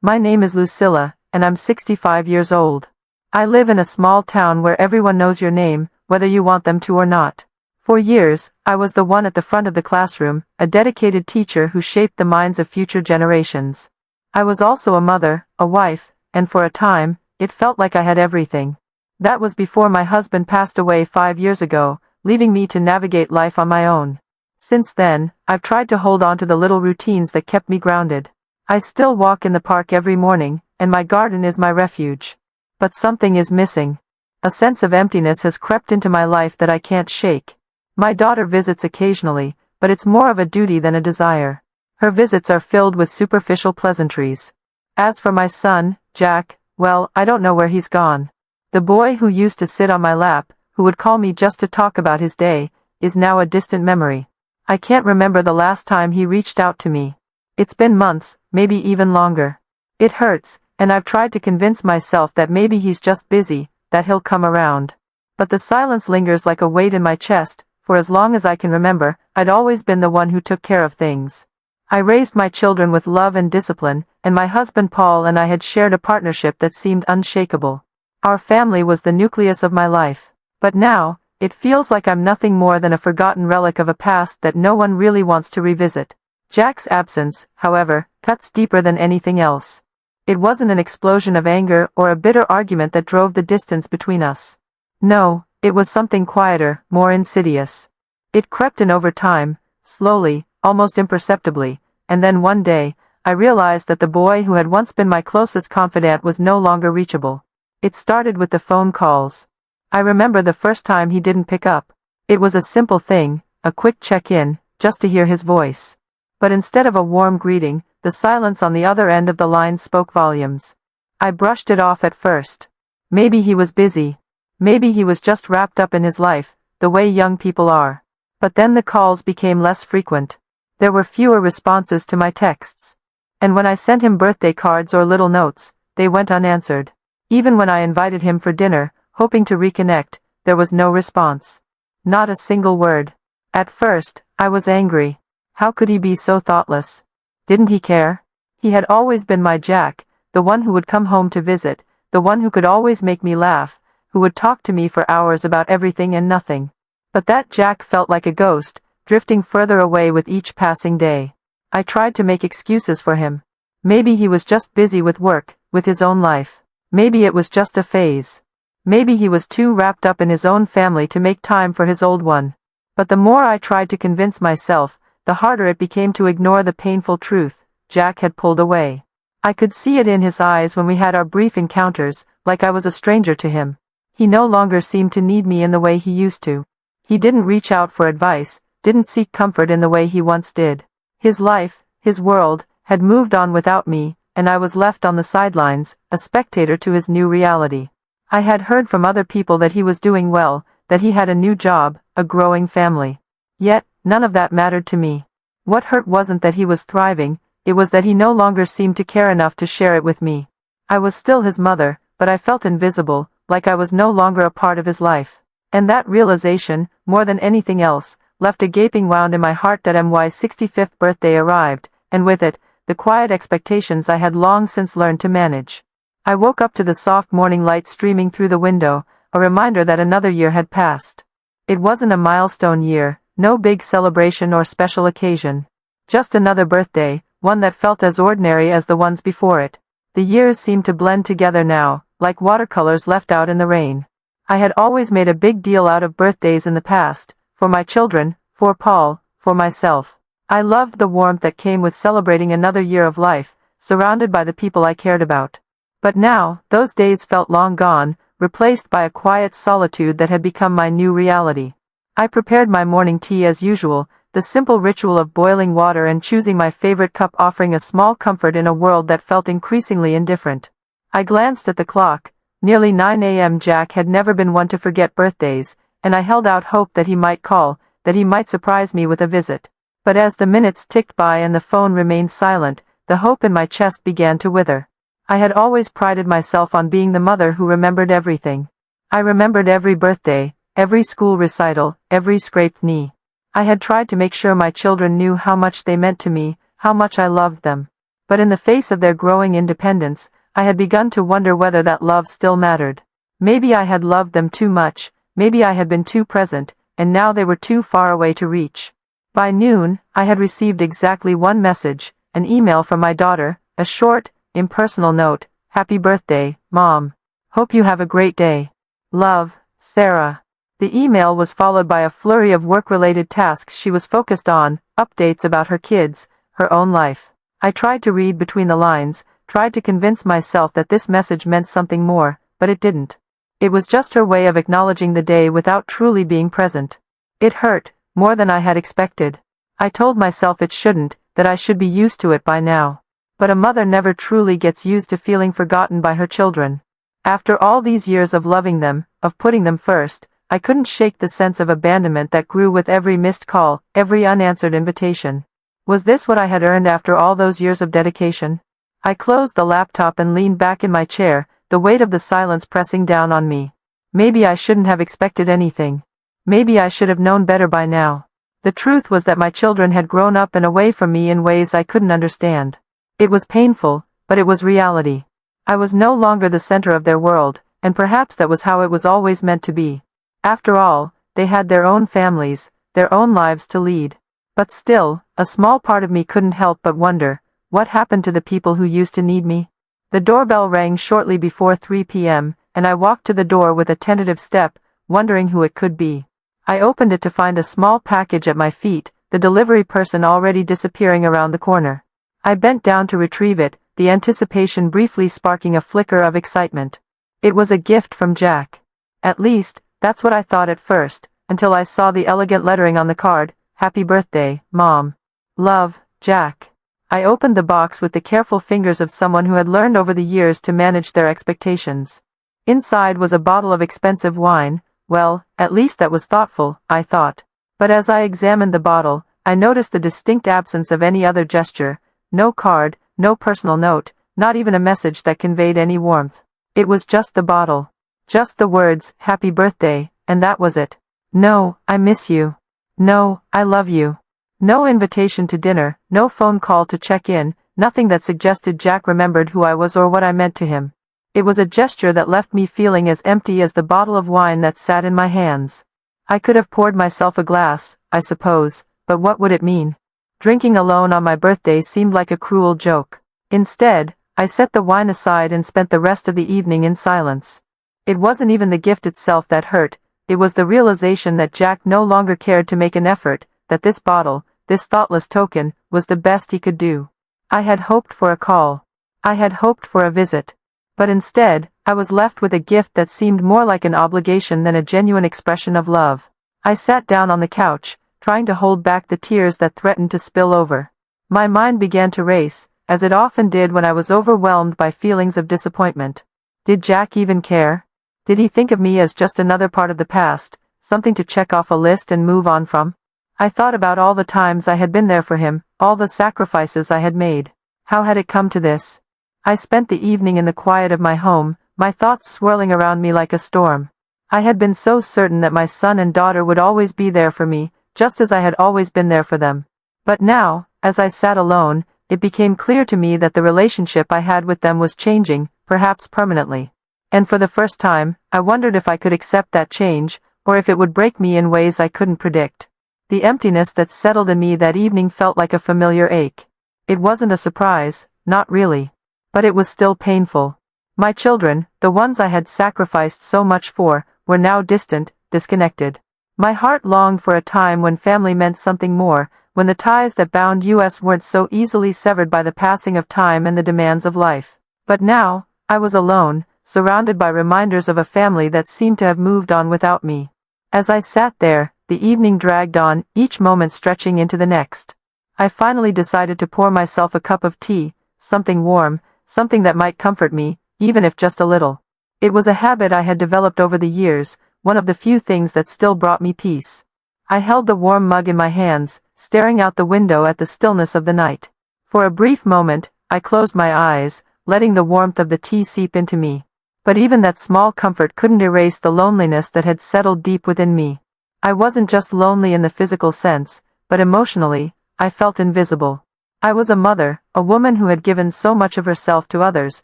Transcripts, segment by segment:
My name is Lucilla, and I'm 65 years old. I live in a small town where everyone knows your name, whether you want them to or not. For years, I was the one at the front of the classroom, a dedicated teacher who shaped the minds of future generations. I was also a mother, a wife, and for a time, it felt like I had everything. That was before my husband passed away 5 years ago, leaving me to navigate life on my own. Since then, I've tried to hold on to the little routines that kept me grounded. I still walk in the park every morning, and my garden is my refuge. But something is missing. A sense of emptiness has crept into my life that I can't shake. My daughter visits occasionally, but it's more of a duty than a desire. Her visits are filled with superficial pleasantries. As for my son, Jack, well, I don't know where he's gone. The boy who used to sit on my lap, who would call me just to talk about his day, is now a distant memory. I can't remember the last time he reached out to me. It's been months, maybe even longer. It hurts, and I've tried to convince myself that maybe he's just busy, that he'll come around. But the silence lingers like a weight in my chest. For as long as I can remember, I'd always been the one who took care of things. I raised my children with love and discipline, and my husband Paul and I had shared a partnership that seemed unshakable. Our family was the nucleus of my life. But now, it feels like I'm nothing more than a forgotten relic of a past that no one really wants to revisit. Jack's absence, however, cuts deeper than anything else. It wasn't an explosion of anger or a bitter argument that drove the distance between us. No, it was something quieter, more insidious. It crept in over time, slowly, almost imperceptibly, and then one day, I realized that the boy who had once been my closest confidant was no longer reachable. It started with the phone calls. I remember the first time he didn't pick up. It was a simple thing, a quick check-in, just to hear his voice. But instead of a warm greeting, the silence on the other end of the line spoke volumes. I brushed it off at first. Maybe he was busy. Maybe he was just wrapped up in his life, the way young people are. But then the calls became less frequent. There were fewer responses to my texts. And when I sent him birthday cards or little notes, they went unanswered. Even when I invited him for dinner, hoping to reconnect, there was no response. Not a single word. At first, I was angry. How could he be so thoughtless? Didn't he care? He had always been my Jack, the one who would come home to visit, the one who could always make me laugh, who would talk to me for hours about everything and nothing. But that Jack felt like a ghost, drifting further away with each passing day. I tried to make excuses for him. Maybe he was just busy with work, with his own life. Maybe it was just a phase. Maybe he was too wrapped up in his own family to make time for his old one. But the more I tried to convince myself, the harder it became to ignore the painful truth. Jack had pulled away. I could see it in his eyes when we had our brief encounters, like I was a stranger to him. He no longer seemed to need me in the way he used to. He didn't reach out for advice, didn't seek comfort in the way he once did. His life, his world, had moved on without me, and I was left on the sidelines, a spectator to his new reality. I had heard from other people that he was doing well, that he had a new job, a growing family. Yet, none of that mattered to me. What hurt wasn't that he was thriving, it was that he no longer seemed to care enough to share it with me. I was still his mother, but I felt invisible, like I was no longer a part of his life. And that realization, more than anything else, left a gaping wound in my heart that my 65th birthday arrived, and with it, the quiet expectations I had long since learned to manage. I woke up to the soft morning light streaming through the window, a reminder that another year had passed. It wasn't a milestone year, no big celebration or special occasion. Just another birthday, one that felt as ordinary as the ones before it. The years seemed to blend together now, like watercolors left out in the rain. I had always made a big deal out of birthdays in the past, for my children, for Paul, for myself. I loved the warmth that came with celebrating another year of life, surrounded by the people I cared about. But now, those days felt long gone, replaced by a quiet solitude that had become my new reality. I prepared my morning tea as usual, the simple ritual of boiling water and choosing my favorite cup offering a small comfort in a world that felt increasingly indifferent. I glanced at the clock. Nearly 9 a.m. Jack had never been one to forget birthdays, and I held out hope that he might call, that he might surprise me with a visit. But as the minutes ticked by and the phone remained silent, the hope in my chest began to wither. I had always prided myself on being the mother who remembered everything. I remembered every birthday, every school recital, every scraped knee. I had tried to make sure my children knew how much they meant to me, how much I loved them. But in the face of their growing independence, I had begun to wonder whether that love still mattered. Maybe I had loved them too much, maybe I had been too present, and now they were too far away to reach. By noon, I had received exactly one message, an email from my daughter, a short, impersonal note: "Happy birthday, Mom. Hope you have a great day. Love, Sarah." The email was followed by a flurry of work-related tasks she was focused on, updates about her kids, her own life. I tried to read between the lines, tried to convince myself that this message meant something more, but it didn't. It was just her way of acknowledging the day without truly being present. It hurt, more than I had expected. I told myself it shouldn't, that I should be used to it by now. But a mother never truly gets used to feeling forgotten by her children. After all these years of loving them, of putting them first, I couldn't shake the sense of abandonment that grew with every missed call, every unanswered invitation. Was this what I had earned after all those years of dedication? I closed the laptop and leaned back in my chair, the weight of the silence pressing down on me. Maybe I shouldn't have expected anything. Maybe I should have known better by now. The truth was that my children had grown up and away from me in ways I couldn't understand. It was painful, but it was reality. I was no longer the center of their world, and perhaps that was how it was always meant to be. After all, they had their own families, their own lives to lead. But still, a small part of me couldn't help but wonder, what happened to the people who used to need me? The doorbell rang shortly before 3 p.m., and I walked to the door with a tentative step, wondering who it could be. I opened it to find a small package at my feet, the delivery person already disappearing around the corner. I bent down to retrieve it, the anticipation briefly sparking a flicker of excitement. It was a gift from Jack. At least, that's what I thought at first, until I saw the elegant lettering on the card: "Happy birthday, Mom. Love, Jack." I opened the box with the careful fingers of someone who had learned over the years to manage their expectations. Inside was a bottle of expensive wine. Well, at least that was thoughtful, I thought. But as I examined the bottle, I noticed the distinct absence of any other gesture. No card, no personal note, not even a message that conveyed any warmth. It was just the bottle. Just the words, "Happy birthday," and that was it. No, "I miss you." No, "I love you." No invitation to dinner, no phone call to check in, nothing that suggested Jack remembered who I was or what I meant to him. It was a gesture that left me feeling as empty as the bottle of wine that sat in my hands. I could have poured myself a glass, I suppose, but what would it mean? Drinking alone on my birthday seemed like a cruel joke. Instead, I set the wine aside and spent the rest of the evening in silence. It wasn't even the gift itself that hurt, it was the realization that Jack no longer cared to make an effort, that this bottle, this thoughtless token, was the best he could do. I had hoped for a call. I had hoped for a visit. But instead, I was left with a gift that seemed more like an obligation than a genuine expression of love. I sat down on the couch, trying to hold back the tears that threatened to spill over. My mind began to race, as it often did when I was overwhelmed by feelings of disappointment. Did Jack even care? Did he think of me as just another part of the past, something to check off a list and move on from? I thought about all the times I had been there for him, all the sacrifices I had made. How had it come to this? I spent the evening in the quiet of my home, my thoughts swirling around me like a storm. I had been so certain that my son and daughter would always be there for me, just as I had always been there for them. But now, as I sat alone, it became clear to me that the relationship I had with them was changing, perhaps permanently. And for the first time, I wondered if I could accept that change, or if it would break me in ways I couldn't predict. The emptiness that settled in me that evening felt like a familiar ache. It wasn't a surprise, not really. But it was still painful. My children, the ones I had sacrificed so much for, were now distant, disconnected. My heart longed for a time when family meant something more, when the ties that bound us weren't so easily severed by the passing of time and the demands of life. But now, I was alone, surrounded by reminders of a family that seemed to have moved on without me. As I sat there, the evening dragged on, each moment stretching into the next. I finally decided to pour myself a cup of tea, something warm, something that might comfort me, even if just a little. It was a habit I had developed over the years, one of the few things that still brought me peace. I held the warm mug in my hands, staring out the window at the stillness of the night. For a brief moment, I closed my eyes, letting the warmth of the tea seep into me. But even that small comfort couldn't erase the loneliness that had settled deep within me. I wasn't just lonely in the physical sense, but emotionally, I felt invisible. I was a mother, a woman who had given so much of herself to others,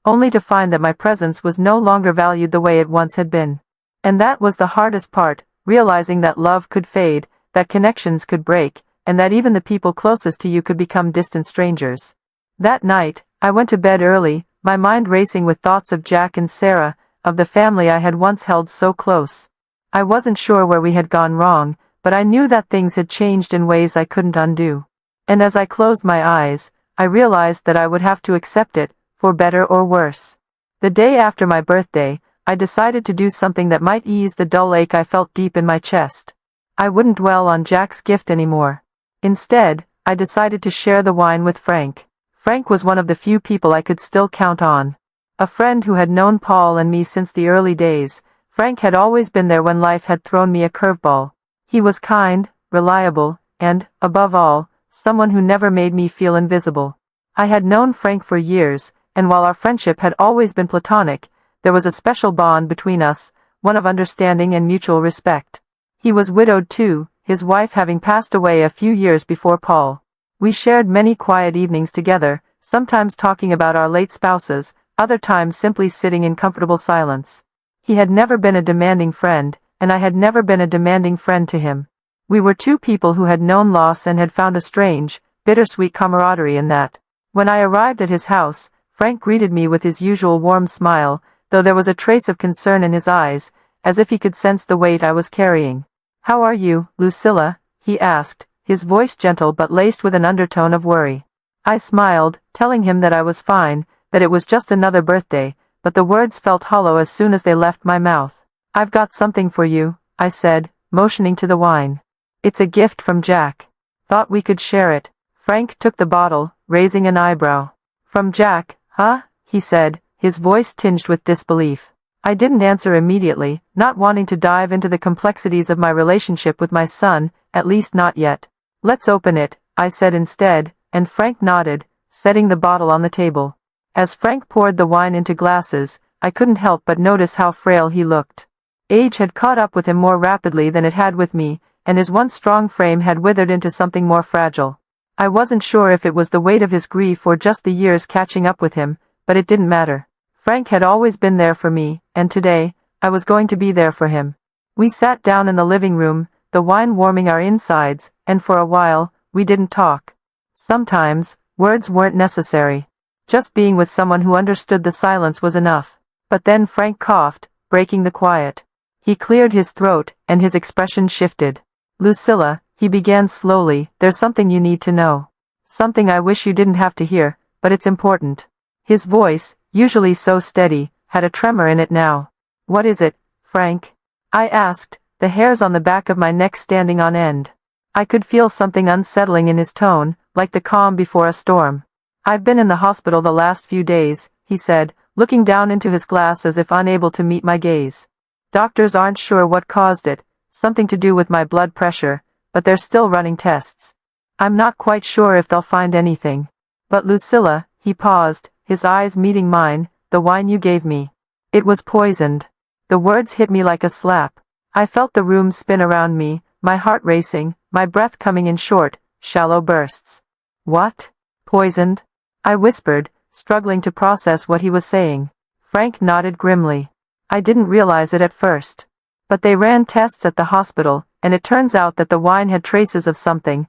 only to find that my presence was no longer valued the way it once had been. And that was the hardest part, realizing that love could fade, that connections could break, and that even the people closest to you could become distant strangers. That night, I went to bed early, my mind racing with thoughts of Jack and Sarah, of the family I had once held so close. I wasn't sure where we had gone wrong, but I knew that things had changed in ways I couldn't undo. And as I closed my eyes, I realized that I would have to accept it, for better or worse. The day after my birthday, I decided to do something that might ease the dull ache I felt deep in my chest. I wouldn't dwell on Jack's gift anymore. Instead, I decided to share the wine with Frank. Frank was one of the few people I could still count on. A friend who had known Paul and me since the early days, Frank had always been there when life had thrown me a curveball. He was kind, reliable, and, above all, someone who never made me feel invisible. I had known Frank for years, and while our friendship had always been platonic, there was a special bond between us, one of understanding and mutual respect. He was widowed too, his wife having passed away a few years before Paul. We shared many quiet evenings together, sometimes talking about our late spouses, other times simply sitting in comfortable silence. He had never been a demanding friend, and I had never been a demanding friend to him. We were two people who had known loss and had found a strange, bittersweet camaraderie in that. When I arrived at his house, Frank greeted me with his usual warm smile, though there was a trace of concern in his eyes, as if he could sense the weight I was carrying. "How are you, Lucilla?" he asked, his voice gentle but laced with an undertone of worry. I smiled, telling him that I was fine, that it was just another birthday, but the words felt hollow as soon as they left my mouth. "I've got something for you," I said, motioning to the wine. "It's a gift from Jack. Thought we could share it." Frank took the bottle, raising an eyebrow. "From Jack, huh?" he said, his voice tinged with disbelief. I didn't answer immediately, not wanting to dive into the complexities of my relationship with my son, at least not yet. "Let's open it," I said instead, and Frank nodded, setting the bottle on the table. As Frank poured the wine into glasses, I couldn't help but notice how frail he looked. Age had caught up with him more rapidly than it had with me, and his once strong frame had withered into something more fragile. I wasn't sure if it was the weight of his grief or just the years catching up with him, but it didn't matter. Frank had always been there for me, and today, I was going to be there for him. We sat down in the living room, the wine warming our insides, and for a while, we didn't talk. Sometimes, words weren't necessary. Just being with someone who understood the silence was enough. But then Frank coughed, breaking the quiet. He cleared his throat, and his expression shifted. "Lucilla," he began slowly, "there's something you need to know. Something I wish you didn't have to hear, but it's important." His voice, usually so steady, had a tremor in it now. "What is it, Frank?" I asked, the hairs on the back of my neck standing on end. I could feel something unsettling in his tone, like the calm before a storm. "I've been in the hospital the last few days," he said, looking down into his glass as if unable to meet my gaze. "Doctors aren't sure what caused it, something to do with my blood pressure, but they're still running tests. I'm not quite sure if they'll find anything. But Lucilla," he paused, his eyes meeting mine, "the wine you gave me. It was poisoned." The words hit me like a slap. I felt the room spin around me, my heart racing, my breath coming in short, shallow bursts. "What? Poisoned?" I whispered, struggling to process what he was saying. Frank nodded grimly. "I didn't realize it at first. But they ran tests at the hospital, and it turns out that the wine had traces of something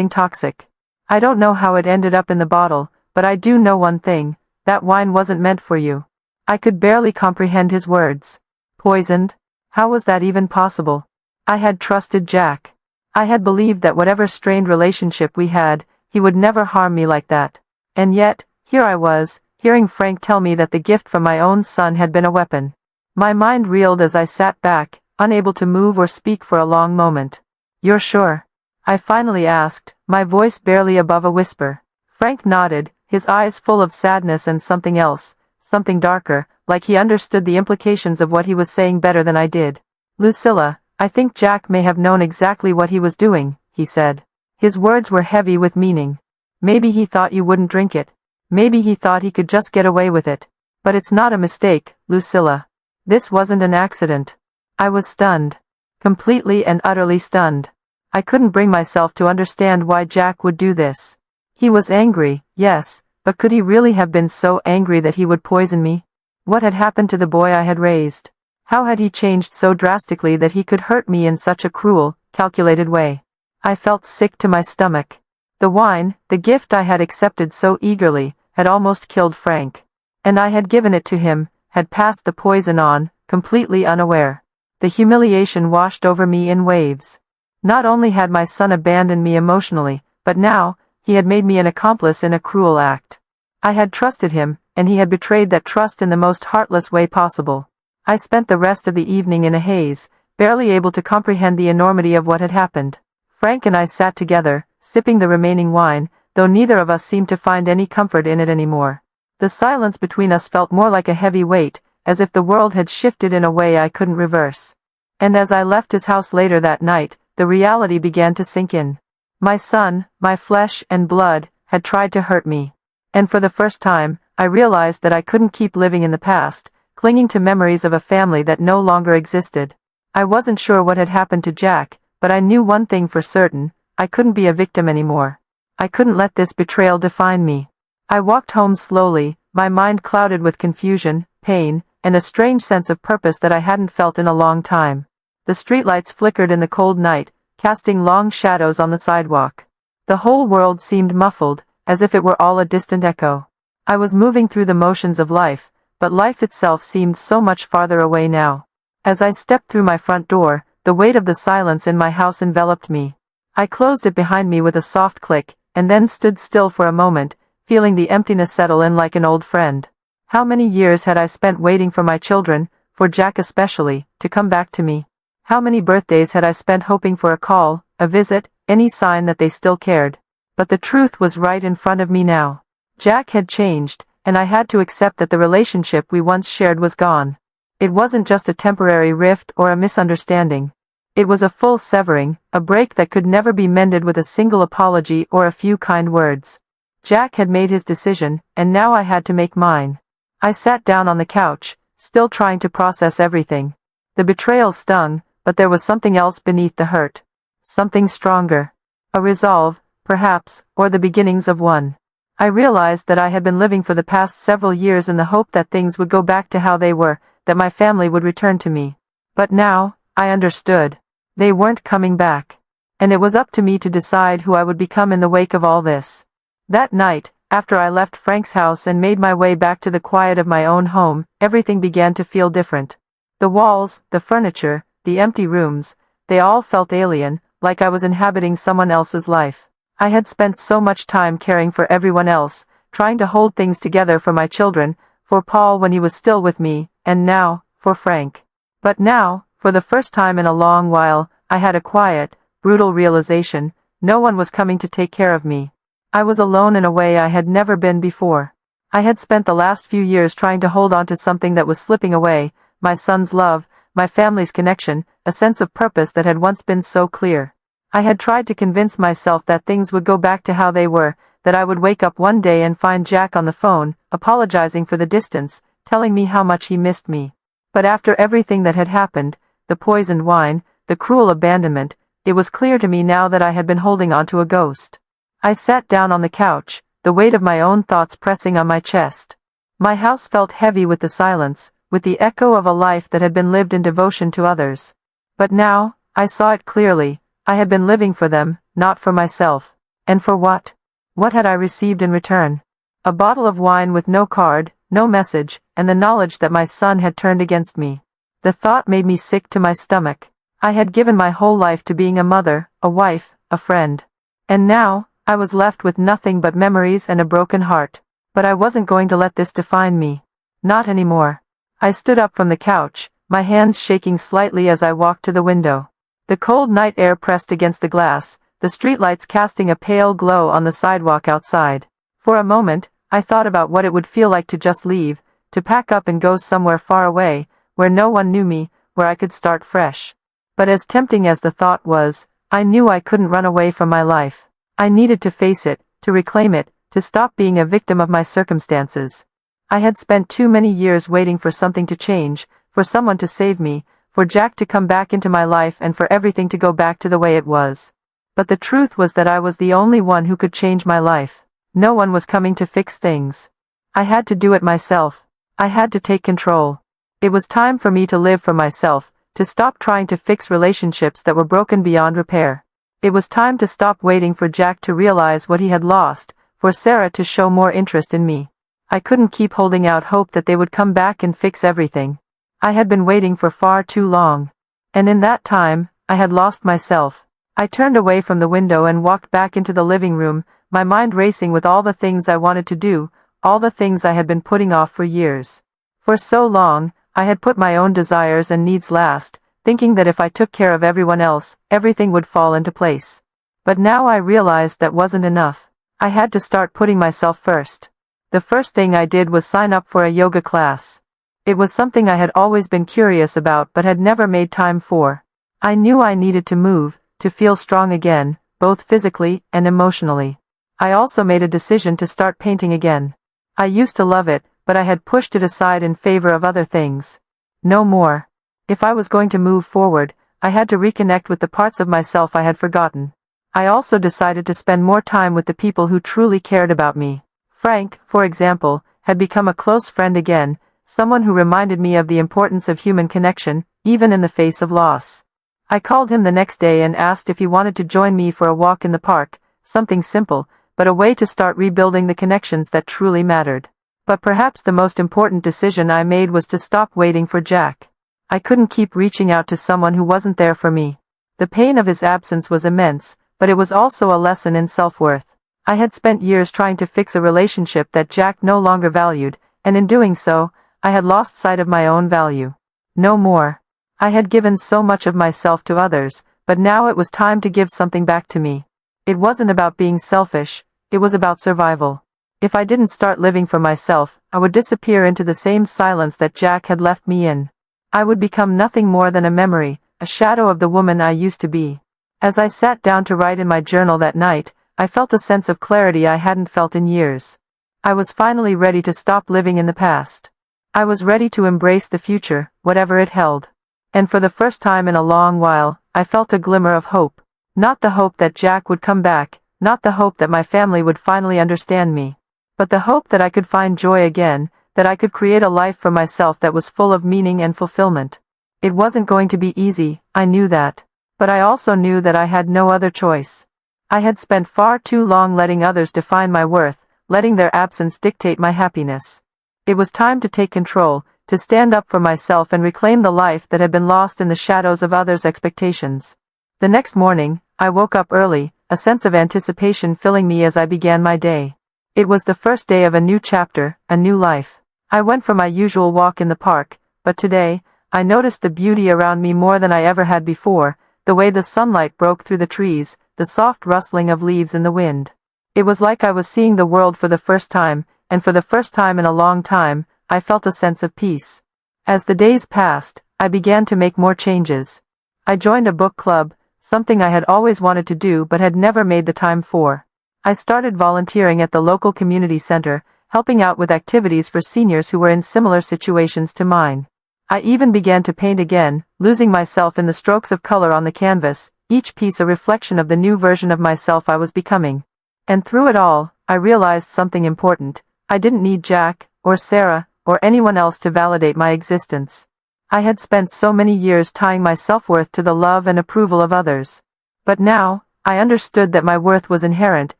toxic. I don't know how it ended up in the bottle, but I do know one thing, that wine wasn't meant for you." I could barely comprehend his words. Poisoned? How was that even possible? I had trusted Jack. I had believed that whatever strained relationship we had, he would never harm me like that. And yet, here I was, hearing Frank tell me that the gift from my own son had been a weapon. My mind reeled as I sat back, unable to move or speak for a long moment. "You're sure?" I finally asked, my voice barely above a whisper. Frank nodded, his eyes full of sadness and something else, something darker, like he understood the implications of what he was saying better than I did. "Lucilla, I think Jack may have known exactly what he was doing," he said. His words were heavy with meaning. "Maybe he thought you wouldn't drink it. Maybe he thought he could just get away with it. But it's not a mistake, Lucilla. This wasn't an accident." I was stunned. Completely and utterly stunned. I couldn't bring myself to understand why Jack would do this. He was angry, yes, but could he really have been so angry that he would poison me? What had happened to the boy I had raised? How had he changed so drastically that he could hurt me in such a cruel, calculated way? I felt sick to my stomach. The wine, the gift I had accepted so eagerly, had almost killed Frank. And I had given it to him, had passed the poison on, completely unaware. The humiliation washed over me in waves. Not only had my son abandoned me emotionally, but now, he had made me an accomplice in a cruel act. I had trusted him, and he had betrayed that trust in the most heartless way possible. I spent the rest of the evening in a haze, barely able to comprehend the enormity of what had happened. Frank and I sat together, sipping the remaining wine, though neither of us seemed to find any comfort in it anymore. The silence between us felt more like a heavy weight, as if the world had shifted in a way I couldn't reverse. And as I left his house later that night, the reality began to sink in. My son, my flesh and blood, had tried to hurt me. And for the first time, I realized that I couldn't keep living in the past, clinging to memories of a family that no longer existed. I wasn't sure what had happened to Jack, but I knew one thing for certain: I couldn't be a victim anymore. I couldn't let this betrayal define me. I walked home slowly, my mind clouded with confusion, pain, and a strange sense of purpose that I hadn't felt in a long time. The streetlights flickered in the cold night, casting long shadows on the sidewalk. The whole world seemed muffled, as if it were all a distant echo. I was moving through the motions of life, but life itself seemed so much farther away now. As I stepped through my front door, the weight of the silence in my house enveloped me. I closed it behind me with a soft click, and then stood still for a moment, feeling the emptiness settle in like an old friend. How many years had I spent waiting for my children, for Jack especially, to come back to me? How many birthdays had I spent hoping for a call, a visit, any sign that they still cared? But the truth was right in front of me now. Jack had changed, and I had to accept that the relationship we once shared was gone. It wasn't just a temporary rift or a misunderstanding. It was a full severing, a break that could never be mended with a single apology or a few kind words. Jack had made his decision, and now I had to make mine. I sat down on the couch, still trying to process everything. The betrayal stung, but there was something else beneath the hurt. Something stronger. A resolve, perhaps, or the beginnings of one. I realized that I had been living for the past several years in the hope that things would go back to how they were, that my family would return to me. But now, I understood. They weren't coming back. And it was up to me to decide who I would become in the wake of all this. That night, after I left Frank's house and made my way back to the quiet of my own home, everything began to feel different. The walls, the furniture, the empty rooms, they all felt alien, like I was inhabiting someone else's life. I had spent so much time caring for everyone else, trying to hold things together for my children, for Paul when he was still with me, and now, for Frank. But now, for the first time in a long while, I had a quiet, brutal realization: no one was coming to take care of me. I was alone in a way I had never been before. I had spent the last few years trying to hold on to something that was slipping away: my son's love, my family's connection, a sense of purpose that had once been so clear. I had tried to convince myself that things would go back to how they were, that I would wake up one day and find Jack on the phone, apologizing for the distance, telling me how much he missed me. But after everything that had happened, the poisoned wine, the cruel abandonment, it was clear to me now that I had been holding on to a ghost. I sat down on the couch, the weight of my own thoughts pressing on my chest. My house felt heavy with the silence, with the echo of a life that had been lived in devotion to others. But now, I saw it clearly: I had been living for them, not for myself. And for what? What had I received in return? A bottle of wine with no card, no message, and the knowledge that my son had turned against me. The thought made me sick to my stomach. I had given my whole life to being a mother, a wife, a friend. And now, I was left with nothing but memories and a broken heart. But I wasn't going to let this define me. Not anymore. I stood up from the couch, my hands shaking slightly as I walked to the window. The cold night air pressed against the glass, the streetlights casting a pale glow on the sidewalk outside. For a moment, I thought about what it would feel like to just leave, to pack up and go somewhere far away, where no one knew me, where I could start fresh. But as tempting as the thought was, I knew I couldn't run away from my life. I needed to face it, to reclaim it, to stop being a victim of my circumstances. I had spent too many years waiting for something to change, for someone to save me, for Jack to come back into my life and for everything to go back to the way it was. But the truth was that I was the only one who could change my life. No one was coming to fix things. I had to do it myself. I had to take control. It was time for me to live for myself, to stop trying to fix relationships that were broken beyond repair. It was time to stop waiting for Jack to realize what he had lost, for Sarah to show more interest in me. I couldn't keep holding out hope that they would come back and fix everything. I had been waiting for far too long. And in that time, I had lost myself. I turned away from the window and walked back into the living room, my mind racing with all the things I wanted to do, all the things I had been putting off for years. For so long, I had put my own desires and needs last, thinking that if I took care of everyone else, everything would fall into place. But now I realized that wasn't enough. I had to start putting myself first. The first thing I did was sign up for a yoga class. It was something I had always been curious about but had never made time for. I knew I needed to move, to feel strong again, both physically and emotionally. I also made a decision to start painting again. I used to love it, but I had pushed it aside in favor of other things. No more. If I was going to move forward, I had to reconnect with the parts of myself I had forgotten. I also decided to spend more time with the people who truly cared about me. Frank, for example, had become a close friend again, someone who reminded me of the importance of human connection, even in the face of loss. I called him the next day and asked if he wanted to join me for a walk in the park, something simple, but a way to start rebuilding the connections that truly mattered. But perhaps the most important decision I made was to stop waiting for Jack. I couldn't keep reaching out to someone who wasn't there for me. The pain of his absence was immense, but it was also a lesson in self-worth. I had spent years trying to fix a relationship that Jack no longer valued, and in doing so, I had lost sight of my own value. No more. I had given so much of myself to others, but now it was time to give something back to me. It wasn't about being selfish, it was about survival. If I didn't start living for myself, I would disappear into the same silence that Jack had left me in. I would become nothing more than a memory, a shadow of the woman I used to be. As I sat down to write in my journal that night, I felt a sense of clarity I hadn't felt in years. I was finally ready to stop living in the past. I was ready to embrace the future, whatever it held. And for the first time in a long while, I felt a glimmer of hope. Not the hope that Jack would come back, not the hope that my family would finally understand me, but the hope that I could find joy again, that I could create a life for myself that was full of meaning and fulfillment. It wasn't going to be easy, I knew that. But I also knew that I had no other choice. I had spent far too long letting others define my worth, letting their absence dictate my happiness. It was time to take control, to stand up for myself and reclaim the life that had been lost in the shadows of others' expectations. The next morning, I woke up early, a sense of anticipation filling me as I began my day. It was the first day of a new chapter, a new life. I went for my usual walk in the park, but today, I noticed the beauty around me more than I ever had before, the way the sunlight broke through the trees, the soft rustling of leaves in the wind. It was like I was seeing the world for the first time, and for the first time in a long time, I felt a sense of peace. As the days passed, I began to make more changes. I joined a book club, something I had always wanted to do but had never made the time for. I started volunteering at the local community center, helping out with activities for seniors who were in similar situations to mine. I even began to paint again, losing myself in the strokes of color on the canvas, each piece a reflection of the new version of myself I was becoming. And through it all, I realized something important. I didn't need Jack, or Sarah, or anyone else to validate my existence. I had spent so many years tying my self-worth to the love and approval of others. But now, I understood that my worth was inherent,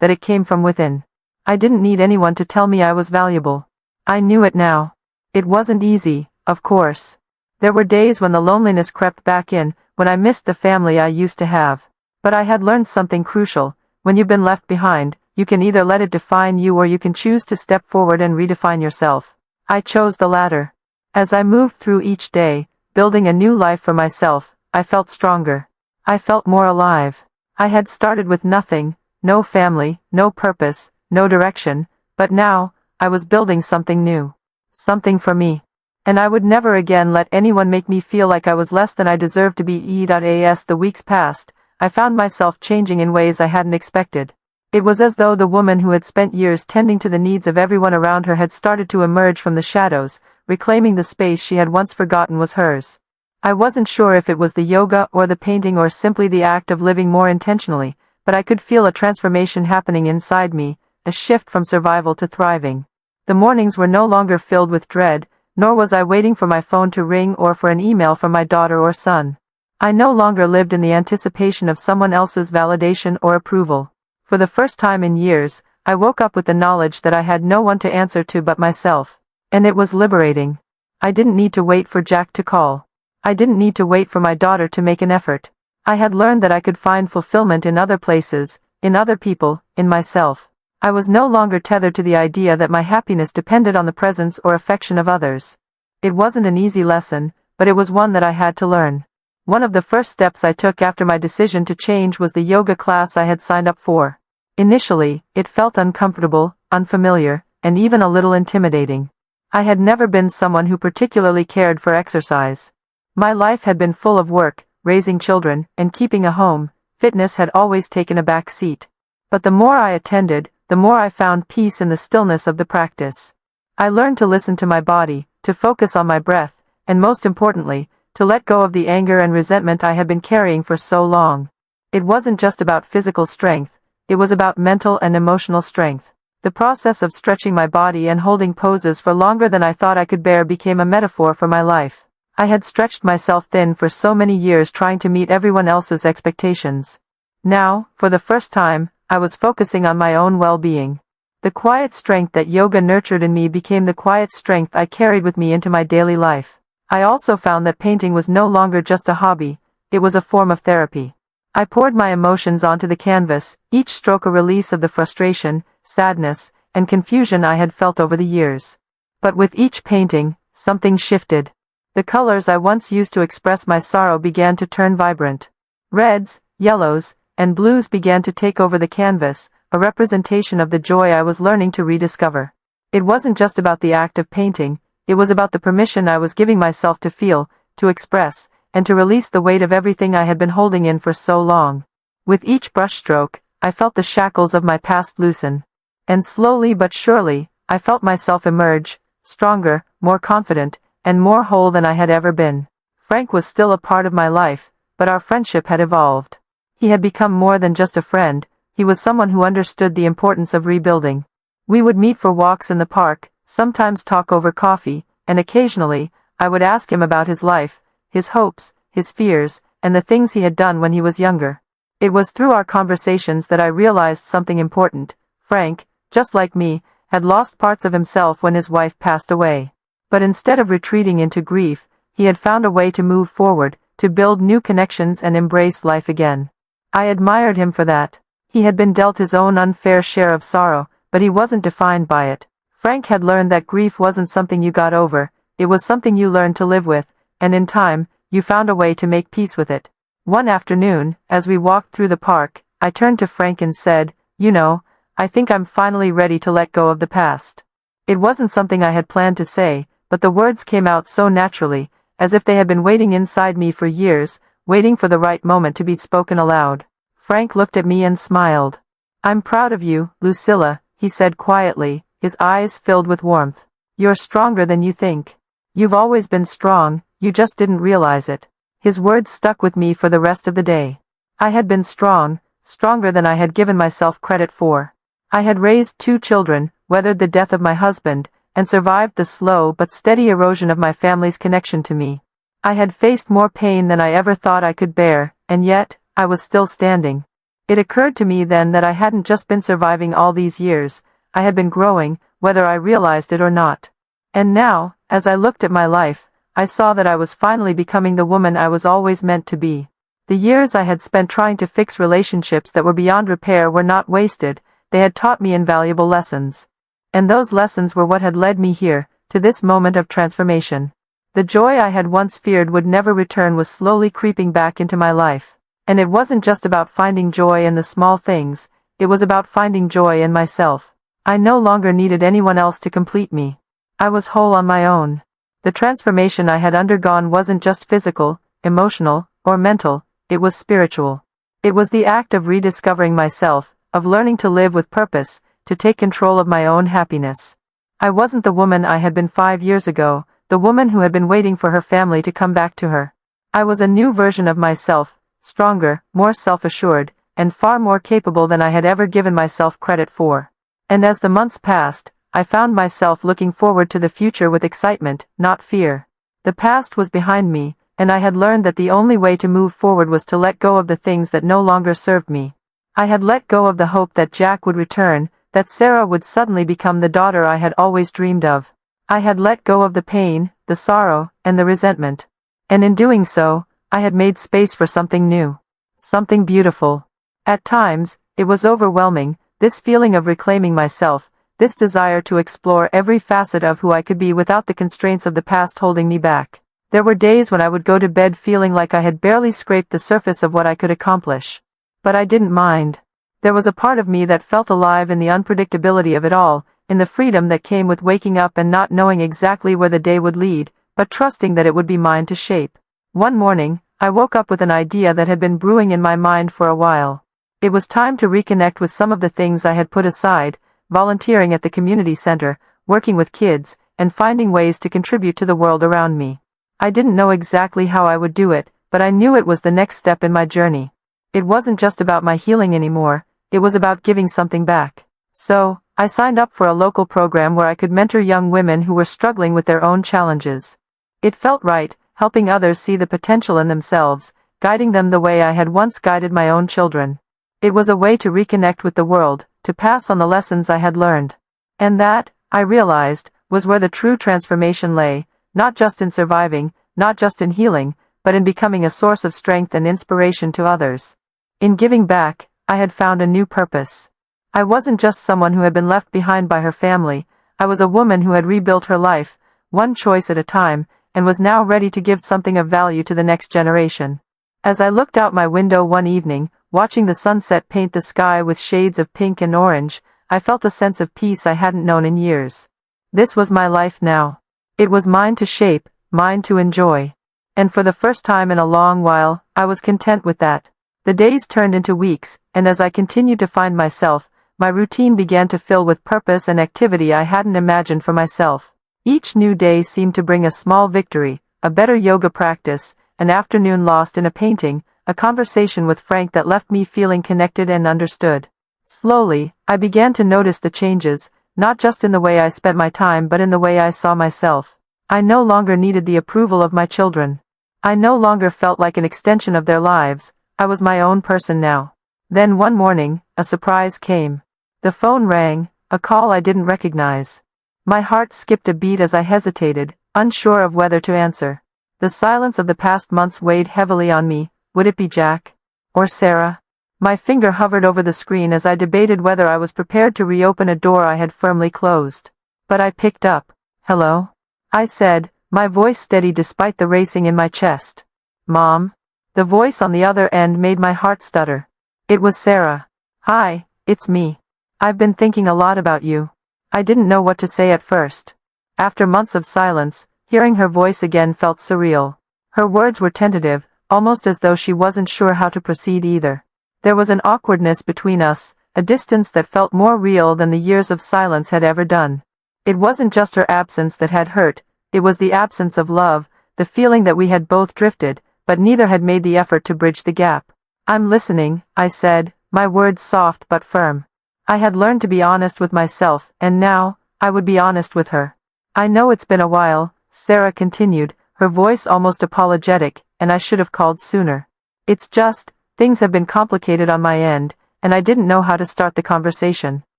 that it came from within. I didn't need anyone to tell me I was valuable. I knew it now. It wasn't easy, of course. There were days when the loneliness crept back in, when I missed the family I used to have. But I had learned something crucial. When you've been left behind, you can either let it define you or you can choose to step forward and redefine yourself. I chose the latter. As I moved through each day, building a new life for myself, I felt stronger. I felt more alive. I had started with nothing, no family, no purpose, no direction, but now, I was building something new. Something for me. And I would never again let anyone make me feel like I was less than I deserved to be. As the weeks passed, I found myself changing in ways I hadn't expected. It was as though the woman who had spent years tending to the needs of everyone around her had started to emerge from the shadows, reclaiming the space she had once forgotten was hers. I wasn't sure if it was the yoga or the painting or simply the act of living more intentionally, but I could feel a transformation happening inside me, a shift from survival to thriving. The mornings were no longer filled with dread, nor was I waiting for my phone to ring or for an email from my daughter or son. I no longer lived in the anticipation of someone else's validation or approval. For the first time in years, I woke up with the knowledge that I had no one to answer to but myself. And it was liberating. I didn't need to wait for Jack to call. I didn't need to wait for my daughter to make an effort. I had learned that I could find fulfillment in other places, in other people, in myself. I was no longer tethered to the idea that my happiness depended on the presence or affection of others. It wasn't an easy lesson, but it was one that I had to learn. One of the first steps I took after my decision to change was the yoga class I had signed up for. Initially, it felt uncomfortable, unfamiliar, and even a little intimidating. I had never been someone who particularly cared for exercise. My life had been full of work, raising children, and keeping a home. Fitness had always taken a back seat. But the more I attended, the more I found peace in the stillness of the practice. I learned to listen to my body, to focus on my breath, and most importantly, to let go of the anger and resentment I had been carrying for so long. It wasn't just about physical strength, it was about mental and emotional strength. The process of stretching my body and holding poses for longer than I thought I could bear became a metaphor for my life. I had stretched myself thin for so many years trying to meet everyone else's expectations. Now, for the first time, I was focusing on my own well-being. The quiet strength that yoga nurtured in me became the quiet strength I carried with me into my daily life. I also found that painting was no longer just a hobby, it was a form of therapy. I poured my emotions onto the canvas, each stroke a release of the frustration, sadness, and confusion I had felt over the years. But with each painting, something shifted. The colors I once used to express my sorrow began to turn vibrant. Reds, yellows, and blues began to take over the canvas, a representation of the joy I was learning to rediscover. It wasn't just about the act of painting, it was about the permission I was giving myself to feel, to express, and to release the weight of everything I had been holding in for so long. With each brushstroke, I felt the shackles of my past loosen. And slowly but surely, I felt myself emerge, stronger, more confident, and more whole than I had ever been. Frank was still a part of my life, but our friendship had evolved. He had become more than just a friend, he was someone who understood the importance of rebuilding. We would meet for walks in the park, sometimes talk over coffee, and occasionally, I would ask him about his life, his hopes, his fears, and the things he had done when he was younger. It was through our conversations that I realized something important. Frank, just like me, had lost parts of himself when his wife passed away. But instead of retreating into grief, he had found a way to move forward, to build new connections and embrace life again. I admired him for that. He had been dealt his own unfair share of sorrow, but he wasn't defined by it. Frank had learned that grief wasn't something you got over, it was something you learned to live with, and in time, you found a way to make peace with it. One afternoon, as we walked through the park, I turned to Frank and said, "You know, I think I'm finally ready to let go of the past." It wasn't something I had planned to say, but the words came out so naturally, as if they had been waiting inside me for years, waiting for the right moment to be spoken aloud. Frank looked at me and smiled. "I'm proud of you, Lucilla," he said quietly, his eyes filled with warmth. "You're stronger than you think. You've always been strong, you just didn't realize it." His words stuck with me for the rest of the day. I had been strong, stronger than I had given myself credit for. I had raised 2 children, weathered the death of my husband, and survived the slow but steady erosion of my family's connection to me. I had faced more pain than I ever thought I could bear, and yet, I was still standing. It occurred to me then that I hadn't just been surviving all these years, I had been growing, whether I realized it or not. And now, as I looked at my life, I saw that I was finally becoming the woman I was always meant to be. The years I had spent trying to fix relationships that were beyond repair were not wasted, they had taught me invaluable lessons. And those lessons were what had led me here, to this moment of transformation. The joy I had once feared would never return was slowly creeping back into my life. And it wasn't just about finding joy in the small things, it was about finding joy in myself. I no longer needed anyone else to complete me. I was whole on my own. The transformation I had undergone wasn't just physical, emotional, or mental, it was spiritual. It was the act of rediscovering myself, of learning to live with purpose, to take control of my own happiness. I wasn't the woman I had been 5 years ago, the woman who had been waiting for her family to come back to her. I was a new version of myself, stronger, more self-assured, and far more capable than I had ever given myself credit for. And as the months passed, I found myself looking forward to the future with excitement, not fear. The past was behind me, and I had learned that the only way to move forward was to let go of the things that no longer served me. I had let go of the hope that Jack would return, that Sarah would suddenly become the daughter I had always dreamed of. I had let go of the pain, the sorrow, and the resentment. And in doing so, I had made space for something new. Something beautiful. At times, it was overwhelming, this feeling of reclaiming myself, this desire to explore every facet of who I could be without the constraints of the past holding me back. There were days when I would go to bed feeling like I had barely scraped the surface of what I could accomplish. But I didn't mind. There was a part of me that felt alive in the unpredictability of it all, in the freedom that came with waking up and not knowing exactly where the day would lead, but trusting that it would be mine to shape. One morning, I woke up with an idea that had been brewing in my mind for a while. It was time to reconnect with some of the things I had put aside, volunteering at the community center, working with kids, and finding ways to contribute to the world around me. I didn't know exactly how I would do it, but I knew it was the next step in my journey. It wasn't just about my healing anymore, it was about giving something back. So, I signed up for a local program where I could mentor young women who were struggling with their own challenges. It felt right, helping others see the potential in themselves, guiding them the way I had once guided my own children. It was a way to reconnect with the world, to pass on the lessons I had learned. And that, I realized, was where the true transformation lay, not just in surviving, not just in healing, but in becoming a source of strength and inspiration to others. In giving back, I had found a new purpose. I wasn't just someone who had been left behind by her family, I was a woman who had rebuilt her life, one choice at a time, and was now ready to give something of value to the next generation. As I looked out my window one evening, watching the sunset paint the sky with shades of pink and orange, I felt a sense of peace I hadn't known in years. This was my life now. It was mine to shape, mine to enjoy. And for the first time in a long while, I was content with that. The days turned into weeks, and as I continued to find myself, my routine began to fill with purpose and activity I hadn't imagined for myself. Each new day seemed to bring a small victory, a better yoga practice, an afternoon lost in a painting, a conversation with Frank that left me feeling connected and understood. Slowly, I began to notice the changes, not just in the way I spent my time but in the way I saw myself. I no longer needed the approval of my children. I no longer felt like an extension of their lives, I was my own person now. Then one morning, a surprise came. The phone rang, a call I didn't recognize. My heart skipped a beat as I hesitated, unsure of whether to answer. The silence of the past months weighed heavily on me. Would it be Jack? Or Sarah? My finger hovered over the screen as I debated whether I was prepared to reopen a door I had firmly closed. But I picked up. Hello? I said, my voice steady despite the racing in my chest. Mom? The voice on the other end made my heart stutter. It was Sarah. Hi, it's me. I've been thinking a lot about you. I didn't know what to say at first. After months of silence, hearing her voice again felt surreal. Her words were tentative, almost as though she wasn't sure how to proceed either. There was an awkwardness between us, a distance that felt more real than the years of silence had ever done. It wasn't just her absence that had hurt, it was the absence of love, the feeling that we had both drifted, but neither had made the effort to bridge the gap. I'm listening, I said, my words soft but firm. I had learned to be honest with myself, and now, I would be honest with her. I know it's been a while, Sarah continued, her voice almost apologetic, and I should have called sooner. It's just, things have been complicated on my end, and I didn't know how to start the conversation.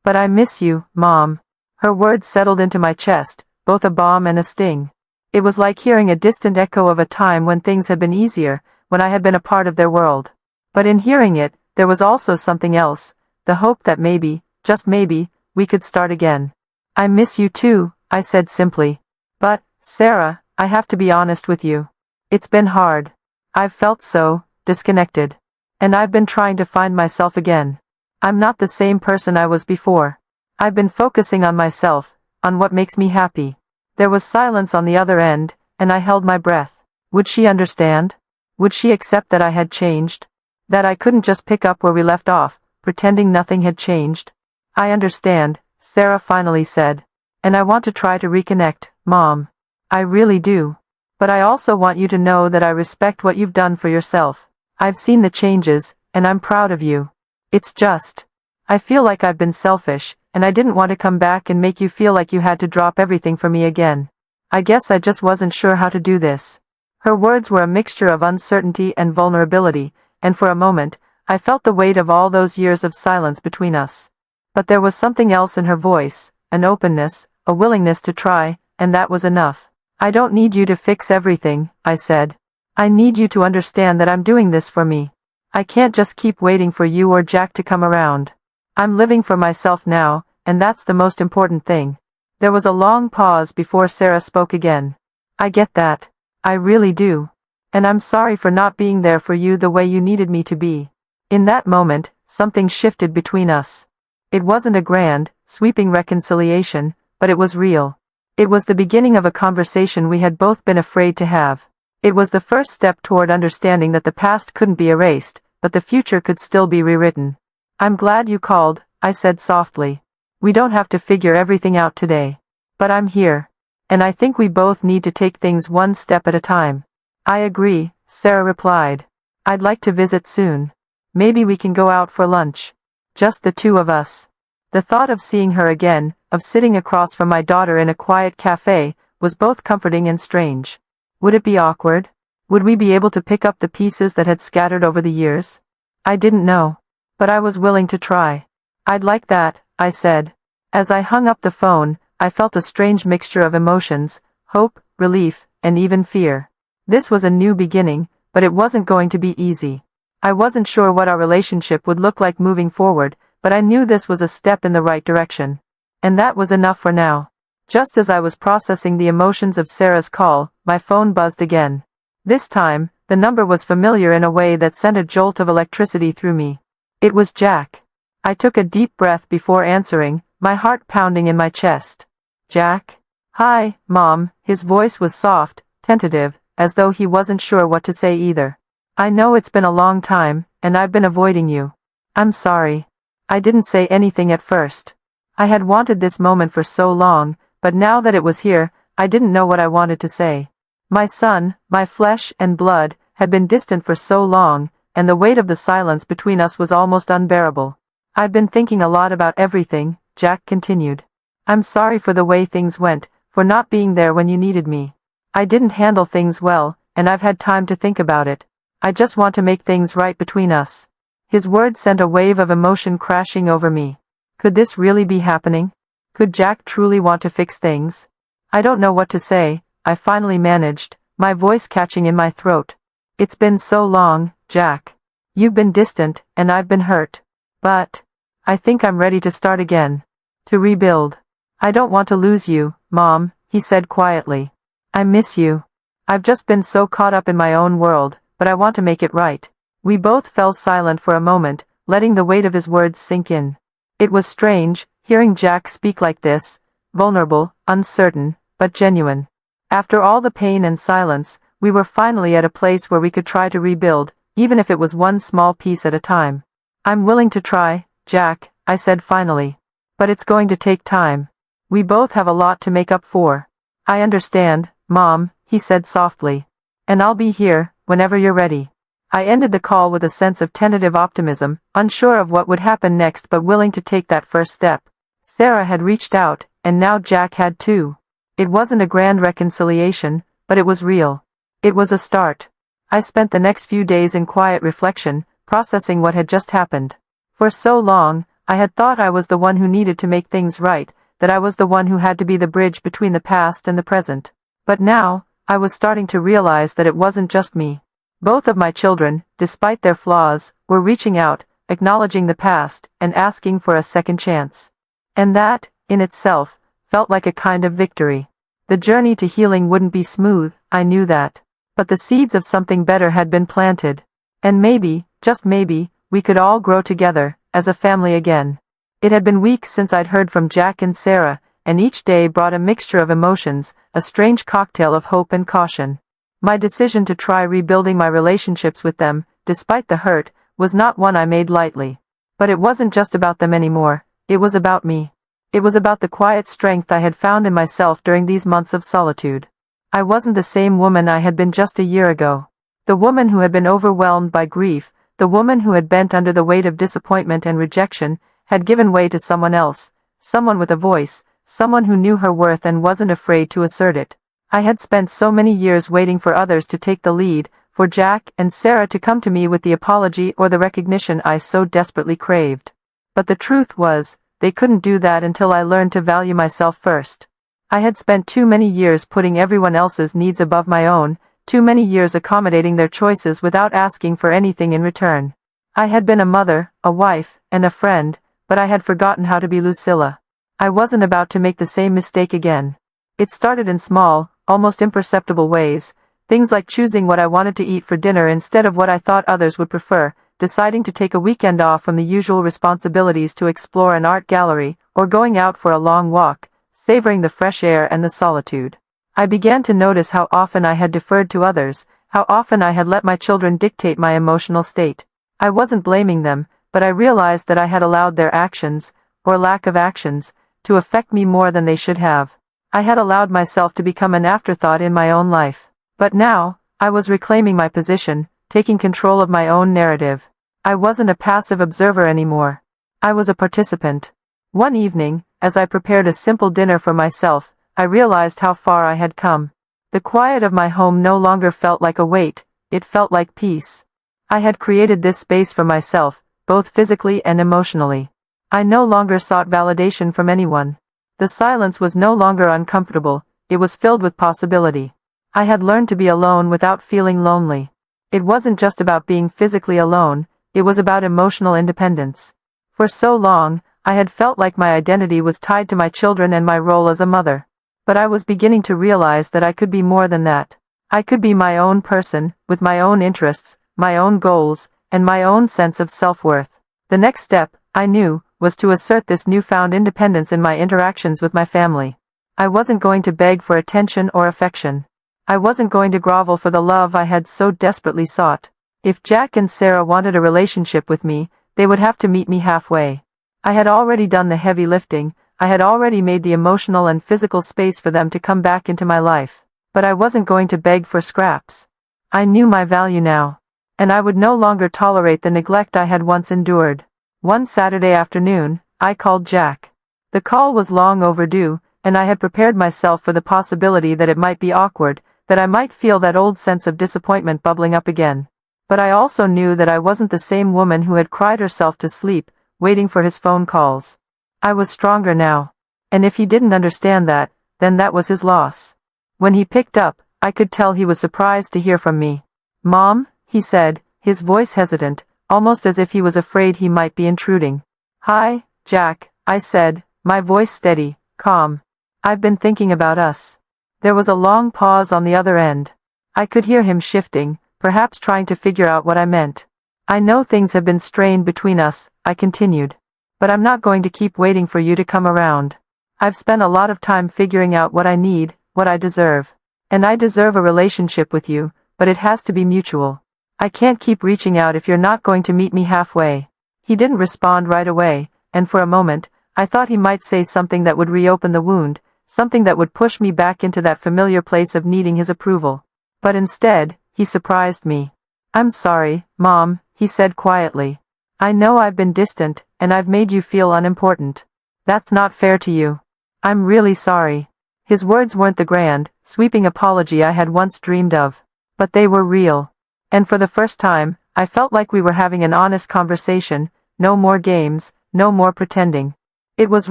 But I miss you, Mom. Her words settled into my chest, both a balm and a sting. It was like hearing a distant echo of a time when things had been easier, when I had been a part of their world. But in hearing it, there was also something else, the hope that maybe, just maybe, we could start again. I miss you too, I said simply. But, Sarah, I have to be honest with you. It's been hard. I've felt so disconnected. And I've been trying to find myself again. I'm not the same person I was before. I've been focusing on myself, on what makes me happy. There was silence on the other end, and I held my breath. Would she understand? Would she accept that I had changed? That I couldn't just pick up where we left off, pretending nothing had changed? I understand, Sarah finally said. And I want to try to reconnect, Mom. I really do. But I also want you to know that I respect what you've done for yourself. I've seen the changes, and I'm proud of you. It's just, I feel like I've been selfish, and I didn't want to come back and make you feel like you had to drop everything for me again. I guess I just wasn't sure how to do this." Her words were a mixture of uncertainty and vulnerability, and for a moment, I felt the weight of all those years of silence between us. But there was something else in her voice, an openness, a willingness to try, and that was enough. "I don't need you to fix everything," I said. "I need you to understand that I'm doing this for me. I can't just keep waiting for you or Jack to come around. I'm living for myself now, and that's the most important thing." There was a long pause before Sarah spoke again. "I get that. I really do. And I'm sorry for not being there for you the way you needed me to be." In that moment, something shifted between us. It wasn't a grand, sweeping reconciliation, but it was real. It was the beginning of a conversation we had both been afraid to have. It was the first step toward understanding that the past couldn't be erased, but the future could still be rewritten. "I'm glad you called," I said softly. "We don't have to figure everything out today. But I'm here. And I think we both need to take things one step at a time." "I agree," Sarah replied. "I'd like to visit soon. Maybe we can go out for lunch. Just the two of us." The thought of seeing her again, of sitting across from my daughter in a quiet cafe, was both comforting and strange. Would it be awkward? Would we be able to pick up the pieces that had scattered over the years? I didn't know. But I was willing to try. "I'd like that," I said. As I hung up the phone, I felt a strange mixture of emotions, hope, relief, and even fear. This was a new beginning, but it wasn't going to be easy. I wasn't sure what our relationship would look like moving forward, but I knew this was a step in the right direction. And that was enough for now. Just as I was processing the emotions of Sarah's call, my phone buzzed again. This time, the number was familiar in a way that sent a jolt of electricity through me. It was Jack. I took a deep breath before answering, my heart pounding in my chest. "Jack?" "Hi, Mom." His voice was soft, tentative, as though he wasn't sure what to say either. "I know it's been a long time, and I've been avoiding you. I'm sorry." I didn't say anything at first. I had wanted this moment for so long, but now that it was here, I didn't know what I wanted to say. My son, my flesh and blood, had been distant for so long, and the weight of the silence between us was almost unbearable. "I've been thinking a lot about everything," Jack continued. "I'm sorry for the way things went, for not being there when you needed me. I didn't handle things well, and I've had time to think about it. I just want to make things right between us." His words sent a wave of emotion crashing over me. Could this really be happening? Could Jack truly want to fix things? "I don't know what to say," I finally managed, my voice catching in my throat. "It's been so long, Jack. You've been distant, and I've been hurt. But I think I'm ready to start again. To rebuild. I don't want to lose you, Mom," he said quietly. "I miss you. I've just been so caught up in my own world, but I want to make it right." We both fell silent for a moment, letting the weight of his words sink in. It was strange, hearing Jack speak like this, vulnerable, uncertain, but genuine. After all the pain and silence, we were finally at a place where we could try to rebuild, even if it was one small piece at a time. "I'm willing to try, Jack," I said finally. "But it's going to take time. We both have a lot to make up for." "I understand, Mom," he said softly. "And I'll be here, whenever you're ready." I ended the call with a sense of tentative optimism, unsure of what would happen next but willing to take that first step. Sarah had reached out, and now Jack had too. It wasn't a grand reconciliation, but it was real. It was a start. I spent the next few days in quiet reflection, processing what had just happened. For so long, I had thought I was the one who needed to make things right, that I was the one who had to be the bridge between the past and the present. But now, I was starting to realize that it wasn't just me. Both of my children, despite their flaws, were reaching out, acknowledging the past, and asking for a second chance. And that, in itself, felt like a kind of victory. The journey to healing wouldn't be smooth, I knew that. But the seeds of something better had been planted. And maybe, just maybe, we could all grow together, as a family again. It had been weeks since I'd heard from Jack and Sarah, and each day brought a mixture of emotions, a strange cocktail of hope and caution. My decision to try rebuilding my relationships with them, despite the hurt, was not one I made lightly. But it wasn't just about them anymore, it was about me. It was about the quiet strength I had found in myself during these months of solitude. I wasn't the same woman I had been just a year ago. The woman who had been overwhelmed by grief, the woman who had bent under the weight of disappointment and rejection, had given way to someone else, someone with a voice, someone who knew her worth and wasn't afraid to assert it. I had spent so many years waiting for others to take the lead, for Jack and Sarah to come to me with the apology or the recognition I so desperately craved. But the truth was, they couldn't do that until I learned to value myself first. I had spent too many years putting everyone else's needs above my own, too many years accommodating their choices without asking for anything in return. I had been a mother, a wife, and a friend, but I had forgotten how to be Lucilla. I wasn't about to make the same mistake again. It started in small, almost imperceptible ways, things like choosing what I wanted to eat for dinner instead of what I thought others would prefer, deciding to take a weekend off from the usual responsibilities to explore an art gallery, or going out for a long walk, savoring the fresh air and the solitude. I began to notice how often I had deferred to others, how often I had let my children dictate my emotional state. I wasn't blaming them, but I realized that I had allowed their actions, or lack of actions, to affect me more than they should have. I had allowed myself to become an afterthought in my own life. But now, I was reclaiming my position, taking control of my own narrative. I wasn't a passive observer anymore. I was a participant. One evening, as I prepared a simple dinner for myself, I realized how far I had come. The quiet of my home no longer felt like a weight, it felt like peace. I had created this space for myself, both physically and emotionally. I no longer sought validation from anyone. The silence was no longer uncomfortable, it was filled with possibility. I had learned to be alone without feeling lonely. It wasn't just about being physically alone, it was about emotional independence. For so long, I had felt like my identity was tied to my children and my role as a mother. But I was beginning to realize that I could be more than that. I could be my own person, with my own interests, my own goals, and my own sense of self-worth. The next step, I knew, was to assert this newfound independence in my interactions with my family. I wasn't going to beg for attention or affection. I wasn't going to grovel for the love I had so desperately sought. If Jack and Sarah wanted a relationship with me, they would have to meet me halfway. I had already done the heavy lifting, I had already made the emotional and physical space for them to come back into my life. But I wasn't going to beg for scraps. I knew my value now. And I would no longer tolerate the neglect I had once endured. One Saturday afternoon, I called Jack. The call was long overdue, and I had prepared myself for the possibility that it might be awkward, that I might feel that old sense of disappointment bubbling up again. But I also knew that I wasn't the same woman who had cried herself to sleep, waiting for his phone calls. I was stronger now. And if he didn't understand that, then that was his loss. When he picked up, I could tell he was surprised to hear from me. "Mom," he said, his voice hesitant, almost as if he was afraid he might be intruding. "Hi, Jack," I said, my voice steady, calm. "I've been thinking about us." There was a long pause on the other end. I could hear him shifting, perhaps trying to figure out what I meant. "I know things have been strained between us," I continued. "But I'm not going to keep waiting for you to come around. I've spent a lot of time figuring out what I need, what I deserve. And I deserve a relationship with you, but it has to be mutual. I can't keep reaching out if you're not going to meet me halfway." He didn't respond right away, and for a moment, I thought he might say something that would reopen the wound, something that would push me back into that familiar place of needing his approval. But instead, he surprised me. "I'm sorry, Mom," he said quietly. "I know I've been distant, and I've made you feel unimportant. That's not fair to you. I'm really sorry." His words weren't the grand, sweeping apology I had once dreamed of. But they were real. And for the first time, I felt like we were having an honest conversation, no more games, no more pretending. It was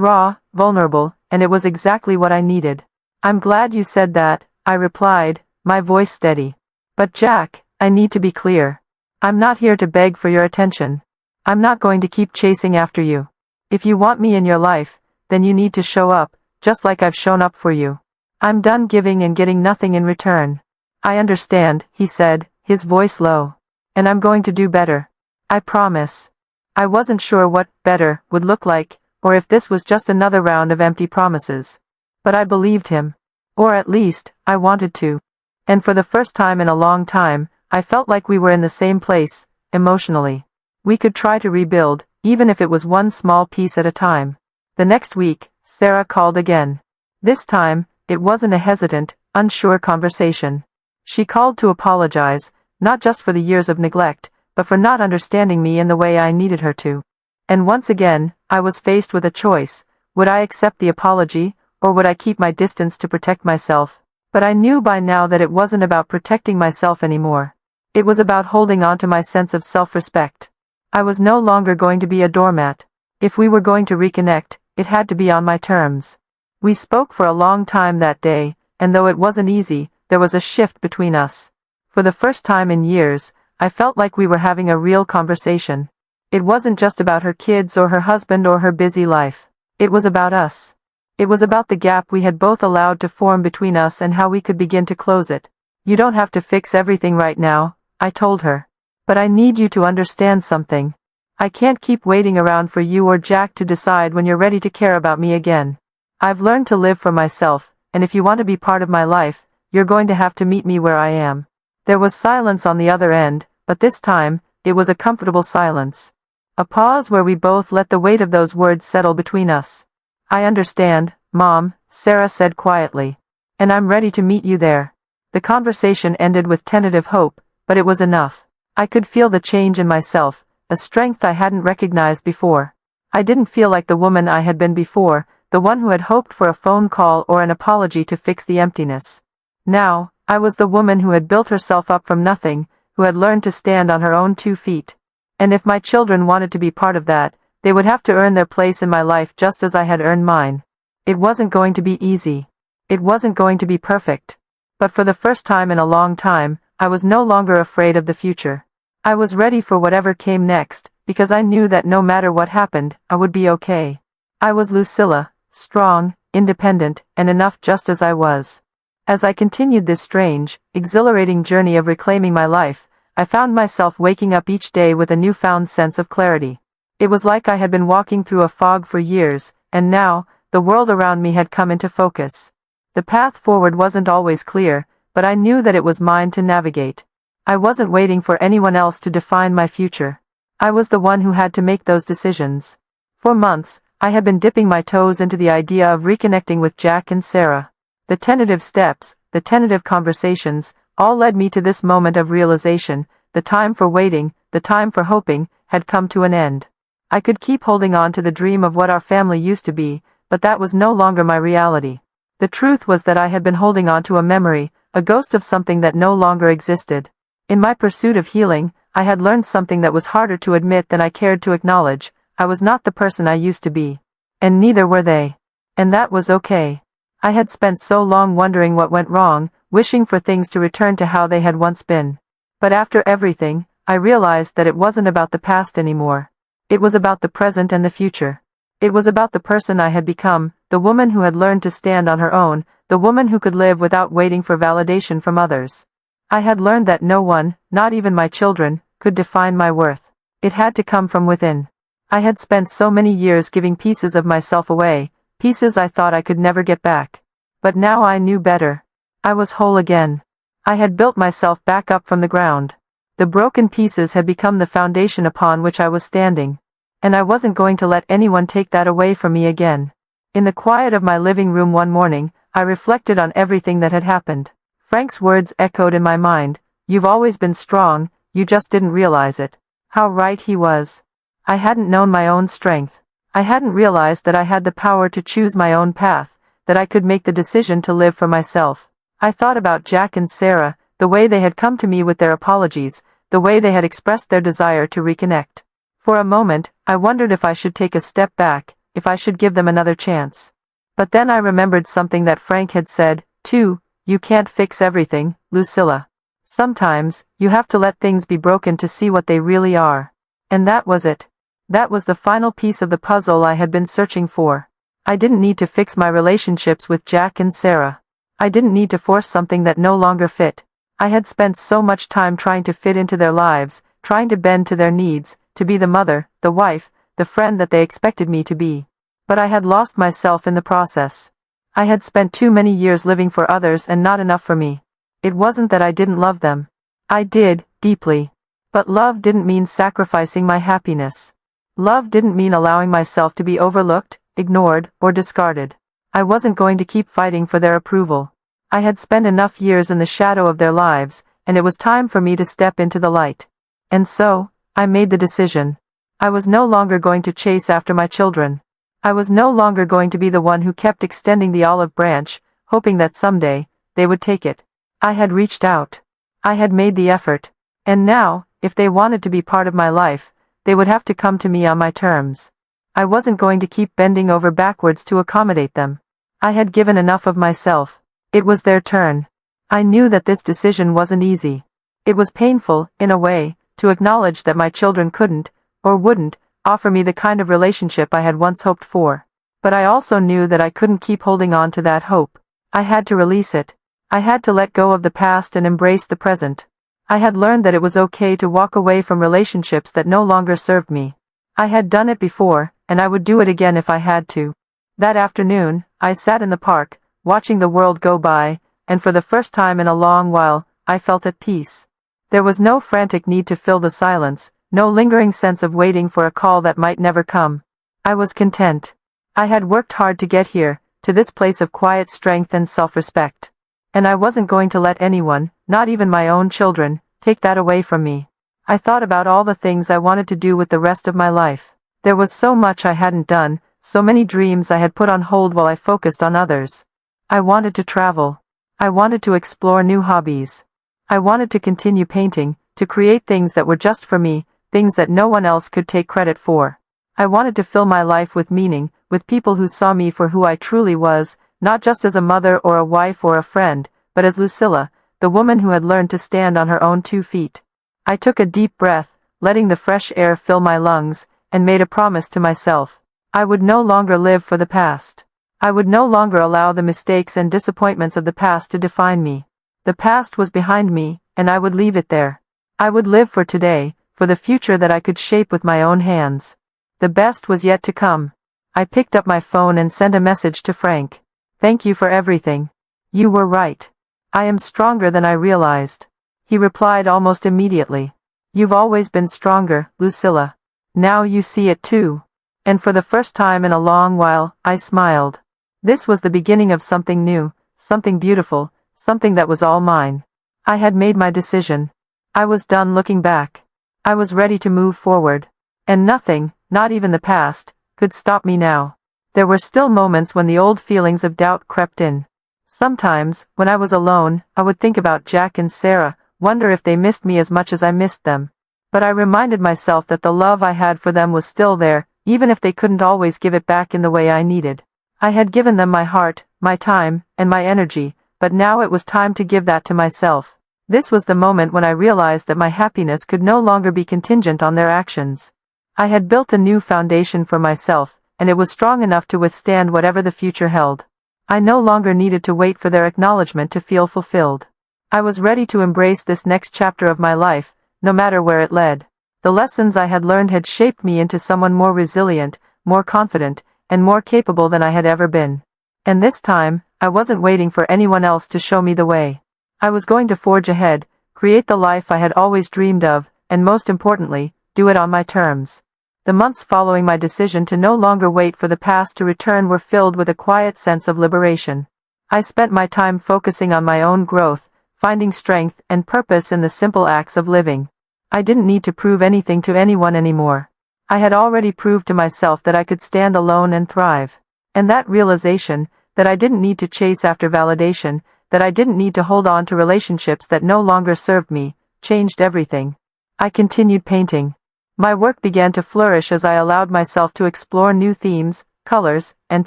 raw, vulnerable, and it was exactly what I needed. "I'm glad you said that," I replied, my voice steady. "But Jack, I need to be clear. I'm not here to beg for your attention. I'm not going to keep chasing after you. If you want me in your life, then you need to show up, just like I've shown up for you. I'm done giving and getting nothing in return." "I understand," he said, his voice low. "And I'm going to do better. I promise." I wasn't sure what better would look like, or if this was just another round of empty promises. But I believed him. Or at least, I wanted to. And for the first time in a long time, I felt like we were in the same place, emotionally. We could try to rebuild, even if it was one small piece at a time. The next week, Sarah called again. This time, it wasn't a hesitant, unsure conversation. She called to apologize, not just for the years of neglect, but for not understanding me in the way I needed her to. And once again, I was faced with a choice, Would I accept the apology, or would I keep my distance to protect myself? But I knew by now that it wasn't about protecting myself anymore. It was about holding on to my sense of self-respect. I was no longer going to be a doormat. If we were going to reconnect, it had to be on my terms. We spoke for a long time that day, and though it wasn't easy, there was a shift between us. For the first time in years, I felt like we were having a real conversation. It wasn't just about her kids or her husband or her busy life. It was about us. It was about the gap we had both allowed to form between us and how we could begin to close it. You don't have to fix everything right now, I told her. But I need you to understand something. I can't keep waiting around for you or Jack to decide when you're ready to care about me again. I've learned to live for myself, and if you want to be part of my life, you're going to have to meet me where I am. There was silence on the other end, but this time, it was a comfortable silence. A pause where we both let the weight of those words settle between us. I understand, Mom, Sarah said quietly. And I'm ready to meet you there. The conversation ended with tentative hope, but it was enough. I could feel the change in myself, a strength I hadn't recognized before. I didn't feel like the woman I had been before, the one who had hoped for a phone call or an apology to fix the emptiness. Now, I was the woman who had built herself up from nothing, who had learned to stand on her own 2 feet. And if my children wanted to be part of that, they would have to earn their place in my life just as I had earned mine. It wasn't going to be easy. It wasn't going to be perfect. But for the first time in a long time, I was no longer afraid of the future. I was ready for whatever came next, because I knew that no matter what happened, I would be okay. I was Lucilla, strong, independent, and enough just as I was. As I continued this strange, exhilarating journey of reclaiming my life, I found myself waking up each day with a newfound sense of clarity. It was like I had been walking through a fog for years, and now, the world around me had come into focus. The path forward wasn't always clear, but I knew that it was mine to navigate. I wasn't waiting for anyone else to define my future. I was the one who had to make those decisions. For months, I had been dipping my toes into the idea of reconnecting with Jack and Sarah. The tentative steps, the tentative conversations, all led me to this moment of realization. The time for waiting, the time for hoping, had come to an end. I could keep holding on to the dream of what our family used to be, but that was no longer my reality. The truth was that I had been holding on to a memory, a ghost of something that no longer existed. In my pursuit of healing, I had learned something that was harder to admit than I cared to acknowledge. I was not the person I used to be. And neither were they. And that was okay. I had spent so long wondering what went wrong, wishing for things to return to how they had once been. But after everything, I realized that it wasn't about the past anymore. It was about the present and the future. It was about the person I had become, the woman who had learned to stand on her own, the woman who could live without waiting for validation from others. I had learned that no one, not even my children, could define my worth. It had to come from within. I had spent so many years giving pieces of myself away, pieces I thought I could never get back. But now I knew better. I was whole again. I had built myself back up from the ground. The broken pieces had become the foundation upon which I was standing. And I wasn't going to let anyone take that away from me again. In the quiet of my living room one morning, I reflected on everything that had happened. Frank's words echoed in my mind. You've always been strong, you just didn't realize it. How right he was. I hadn't known my own strength. I hadn't realized that I had the power to choose my own path, that I could make the decision to live for myself. I thought about Jack and Sarah, the way they had come to me with their apologies, the way they had expressed their desire to reconnect. For a moment, I wondered if I should take a step back, if I should give them another chance. But then I remembered something that Frank had said, too. You can't fix everything, Lucilla. Sometimes, you have to let things be broken to see what they really are. And that was it. That was the final piece of the puzzle I had been searching for. I didn't need to fix my relationships with Jack and Sarah. I didn't need to force something that no longer fit. I had spent so much time trying to fit into their lives, trying to bend to their needs, to be the mother, the wife, the friend that they expected me to be. But I had lost myself in the process. I had spent too many years living for others and not enough for me. It wasn't that I didn't love them. I did, deeply. But love didn't mean sacrificing my happiness. Love didn't mean allowing myself to be overlooked, ignored, or discarded. I wasn't going to keep fighting for their approval. I had spent enough years in the shadow of their lives, and it was time for me to step into the light. And so, I made the decision. I was no longer going to chase after my children. I was no longer going to be the one who kept extending the olive branch, hoping that someday, they would take it. I had reached out. I had made the effort. And now, if they wanted to be part of my life, they would have to come to me on my terms. I wasn't going to keep bending over backwards to accommodate them. I had given enough of myself. It was their turn. I knew that this decision wasn't easy. It was painful, in a way, to acknowledge that my children couldn't, or wouldn't, offer me the kind of relationship I had once hoped for. But I also knew that I couldn't keep holding on to that hope. I had to release it. I had to let go of the past and embrace the present. I had learned that it was okay to walk away from relationships that no longer served me. I had done it before, and I would do it again if I had to. That afternoon, I sat in the park, watching the world go by, and for the first time in a long while, I felt at peace. There was no frantic need to fill the silence, no lingering sense of waiting for a call that might never come. I was content. I had worked hard to get here, to this place of quiet strength and self-respect. And I wasn't going to let anyone, not even my own children, take that away from me. I thought about all the things I wanted to do with the rest of my life. There was so much I hadn't done, so many dreams I had put on hold while I focused on others. I wanted to travel. I wanted to explore new hobbies. I wanted to continue painting, to create things that were just for me, things that no one else could take credit for. I wanted to fill my life with meaning, with people who saw me for who I truly was, not just as a mother or a wife or a friend, but as Lucilla, the woman who had learned to stand on her own 2 feet. I took a deep breath, letting the fresh air fill my lungs, and made a promise to myself. I would no longer live for the past. I would no longer allow the mistakes and disappointments of the past to define me. The past was behind me, and I would leave it there. I would live for today, for the future that I could shape with my own hands. The best was yet to come. I picked up my phone and sent a message to Frank. "Thank you for everything. You were right. I am stronger than I realized." He replied almost immediately. "You've always been stronger, Lucilla. Now you see it too." And for the first time in a long while, I smiled. This was the beginning of something new, something beautiful, something that was all mine. I had made my decision. I was done looking back. I was ready to move forward. And nothing, not even the past, could stop me now. There were still moments when the old feelings of doubt crept in. Sometimes, when I was alone, I would think about Jack and Sarah, wonder if they missed me as much as I missed them. But I reminded myself that the love I had for them was still there, even if they couldn't always give it back in the way I needed. I had given them my heart, my time, and my energy, but now it was time to give that to myself. This was the moment when I realized that my happiness could no longer be contingent on their actions. I had built a new foundation for myself, and it was strong enough to withstand whatever the future held. I no longer needed to wait for their acknowledgement to feel fulfilled. I was ready to embrace this next chapter of my life, no matter where it led. The lessons I had learned had shaped me into someone more resilient, more confident, and more capable than I had ever been. And this time, I wasn't waiting for anyone else to show me the way. I was going to forge ahead, create the life I had always dreamed of, and most importantly, do it on my terms. The months following my decision to no longer wait for the past to return were filled with a quiet sense of liberation. I spent my time focusing on my own growth, finding strength and purpose in the simple acts of living. I didn't need to prove anything to anyone anymore. I had already proved to myself that I could stand alone and thrive. And that realization, that I didn't need to chase after validation, that I didn't need to hold on to relationships that no longer served me, changed everything. I continued painting. My work began to flourish as I allowed myself to explore new themes, colors, and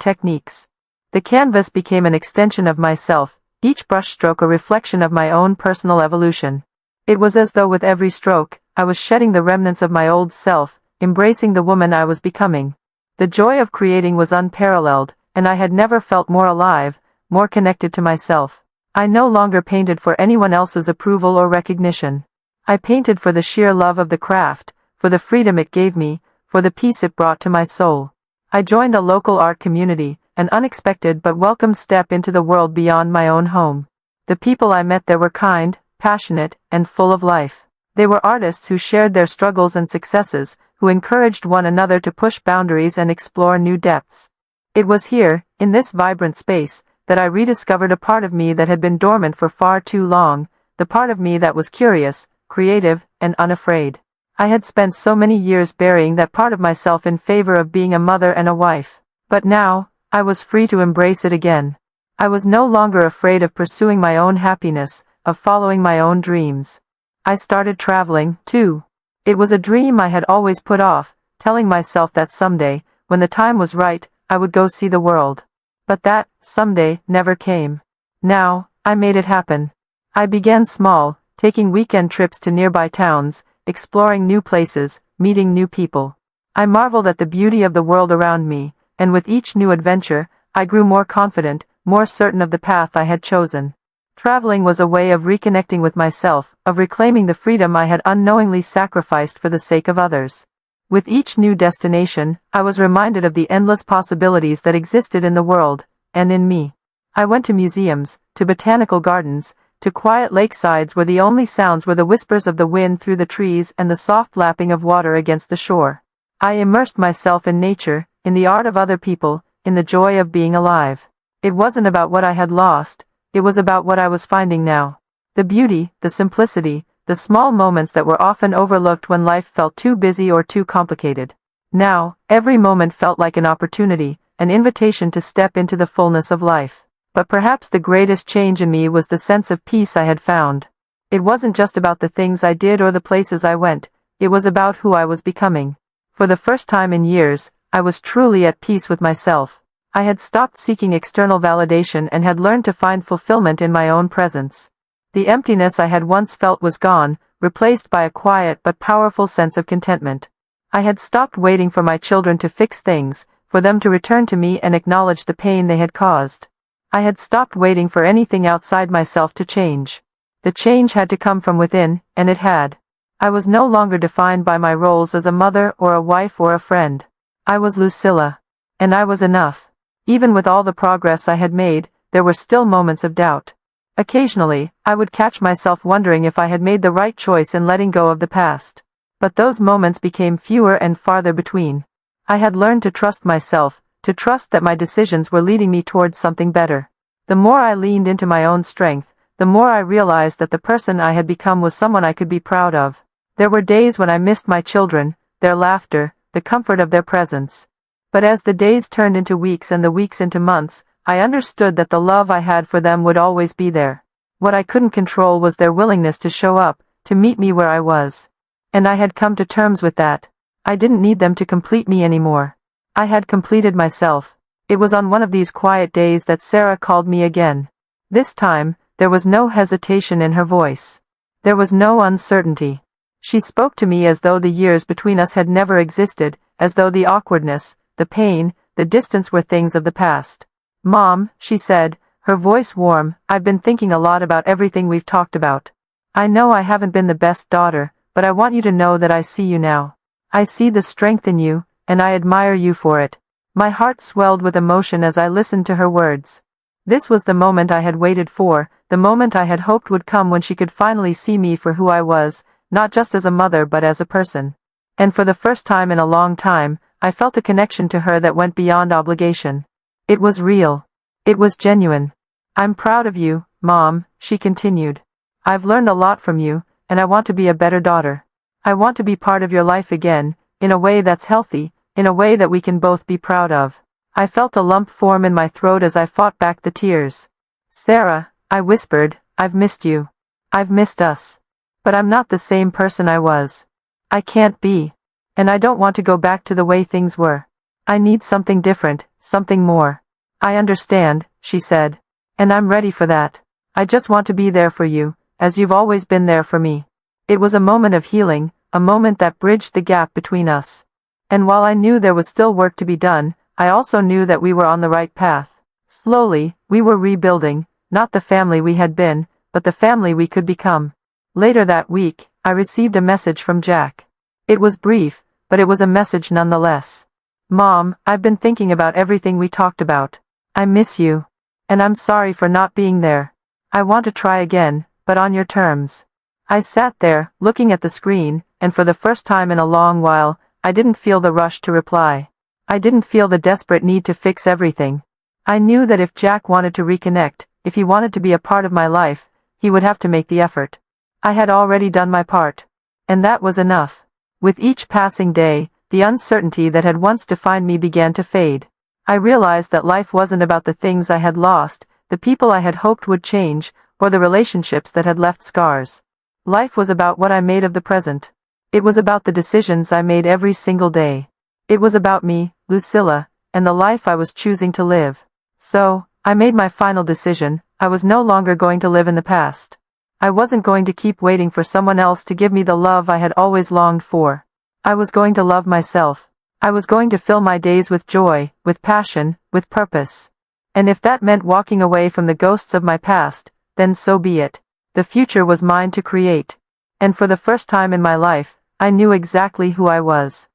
techniques. The canvas became an extension of myself, each brushstroke a reflection of my own personal evolution. It was as though with every stroke, I was shedding the remnants of my old self, embracing the woman I was becoming. The joy of creating was unparalleled, and I had never felt more alive, more connected to myself. I no longer painted for anyone else's approval or recognition. I painted for the sheer love of the craft, for the freedom it gave me, for the peace it brought to my soul. I joined a local art community, an unexpected but welcome step into the world beyond my own home. The people I met there were kind, passionate, and full of life. They were artists who shared their struggles and successes, who encouraged one another to push boundaries and explore new depths. It was here, in this vibrant space, that I rediscovered a part of me that had been dormant for far too long, the part of me that was curious, creative, and unafraid. I had spent so many years burying that part of myself in favor of being a mother and a wife. But now, I was free to embrace it again. I was no longer afraid of pursuing my own happiness, of following my own dreams. I started traveling, too. It was a dream I had always put off, telling myself that someday, when the time was right, I would go see the world. But that someday never came. Now, I made it happen. I began small, taking weekend trips to nearby towns, exploring new places, meeting new people. I marveled at the beauty of the world around me, and with each new adventure, I grew more confident, more certain of the path I had chosen. Traveling was a way of reconnecting with myself, of reclaiming the freedom I had unknowingly sacrificed for the sake of others. With each new destination, I was reminded of the endless possibilities that existed in the world, and in me. I went to museums, to botanical gardens, to quiet lakesides where the only sounds were the whispers of the wind through the trees and the soft lapping of water against the shore. I immersed myself in nature, in the art of other people, in the joy of being alive. It wasn't about what I had lost, it was about what I was finding now. The beauty, the simplicity, the small moments that were often overlooked when life felt too busy or too complicated. Now, every moment felt like an opportunity, an invitation to step into the fullness of life. But perhaps the greatest change in me was the sense of peace I had found. It wasn't just about the things I did or the places I went, it was about who I was becoming. For the first time in years, I was truly at peace with myself. I had stopped seeking external validation and had learned to find fulfillment in my own presence. The emptiness I had once felt was gone, replaced by a quiet but powerful sense of contentment. I had stopped waiting for my children to fix things, for them to return to me and acknowledge the pain they had caused. I had stopped waiting for anything outside myself to change. The change had to come from within, and it had. I was no longer defined by my roles as a mother or a wife or a friend. I was Lucilla. And I was enough. Even with all the progress I had made, there were still moments of doubt. Occasionally, I would catch myself wondering if I had made the right choice in letting go of the past. But those moments became fewer and farther between. I had learned to trust myself, to trust that my decisions were leading me towards something better. The more I leaned into my own strength, the more I realized that the person I had become was someone I could be proud of. There were days when I missed my children, their laughter, the comfort of their presence. But as the days turned into weeks and the weeks into months, I understood that the love I had for them would always be there. What I couldn't control was their willingness to show up, to meet me where I was. And I had come to terms with that. I didn't need them to complete me anymore. I had completed myself. It was on one of these quiet days that Sarah called me again. This time, there was no hesitation in her voice. There was no uncertainty. She spoke to me as though the years between us had never existed, as though the awkwardness, the pain, the distance were things of the past. "Mom," she said, her voice warm, "I've been thinking a lot about everything we've talked about. I know I haven't been the best daughter, but I want you to know that I see you now. I see the strength in you, and I admire you for it." My heart swelled with emotion as I listened to her words. This was the moment I had waited for, the moment I had hoped would come when she could finally see me for who I was, not just as a mother but as a person. And for the first time in a long time, I felt a connection to her that went beyond obligation. It was real. It was genuine. "I'm proud of you, Mom," she continued. "I've learned a lot from you, and I want to be a better daughter. I want to be part of your life again, in a way that's healthy, in a way that we can both be proud of." I felt a lump form in my throat as I fought back the tears. "Sarah," I whispered, "I've missed you. I've missed us. But I'm not the same person I was. I can't be. And I don't want to go back to the way things were. I need something different, something more." "I understand," she said. "And I'm ready for that. I just want to be there for you, as you've always been there for me." It was a moment of healing, a moment that bridged the gap between us. And while I knew there was still work to be done, I also knew that we were on the right path. Slowly, we were rebuilding, not the family we had been, but the family we could become. Later that week, I received a message from Jack. It was brief, but it was a message nonetheless. "Mom, I've been thinking about everything we talked about. I miss you. And I'm sorry for not being there. I want to try again, but on your terms." I sat there, looking at the screen, and for the first time in a long while, I didn't feel the rush to reply. I didn't feel the desperate need to fix everything. I knew that if Jack wanted to reconnect, if he wanted to be a part of my life, he would have to make the effort. I had already done my part. And that was enough. With each passing day, the uncertainty that had once defined me began to fade. I realized that life wasn't about the things I had lost, the people I had hoped would change, or the relationships that had left scars. Life was about what I made of the present. It was about the decisions I made every single day. It was about me, Lucilla, and the life I was choosing to live. So, I made my final decision. I was no longer going to live in the past. I wasn't going to keep waiting for someone else to give me the love I had always longed for. I was going to love myself. I was going to fill my days with joy, with passion, with purpose. And if that meant walking away from the ghosts of my past, then so be it. The future was mine to create. And for the first time in my life, I knew exactly who I was.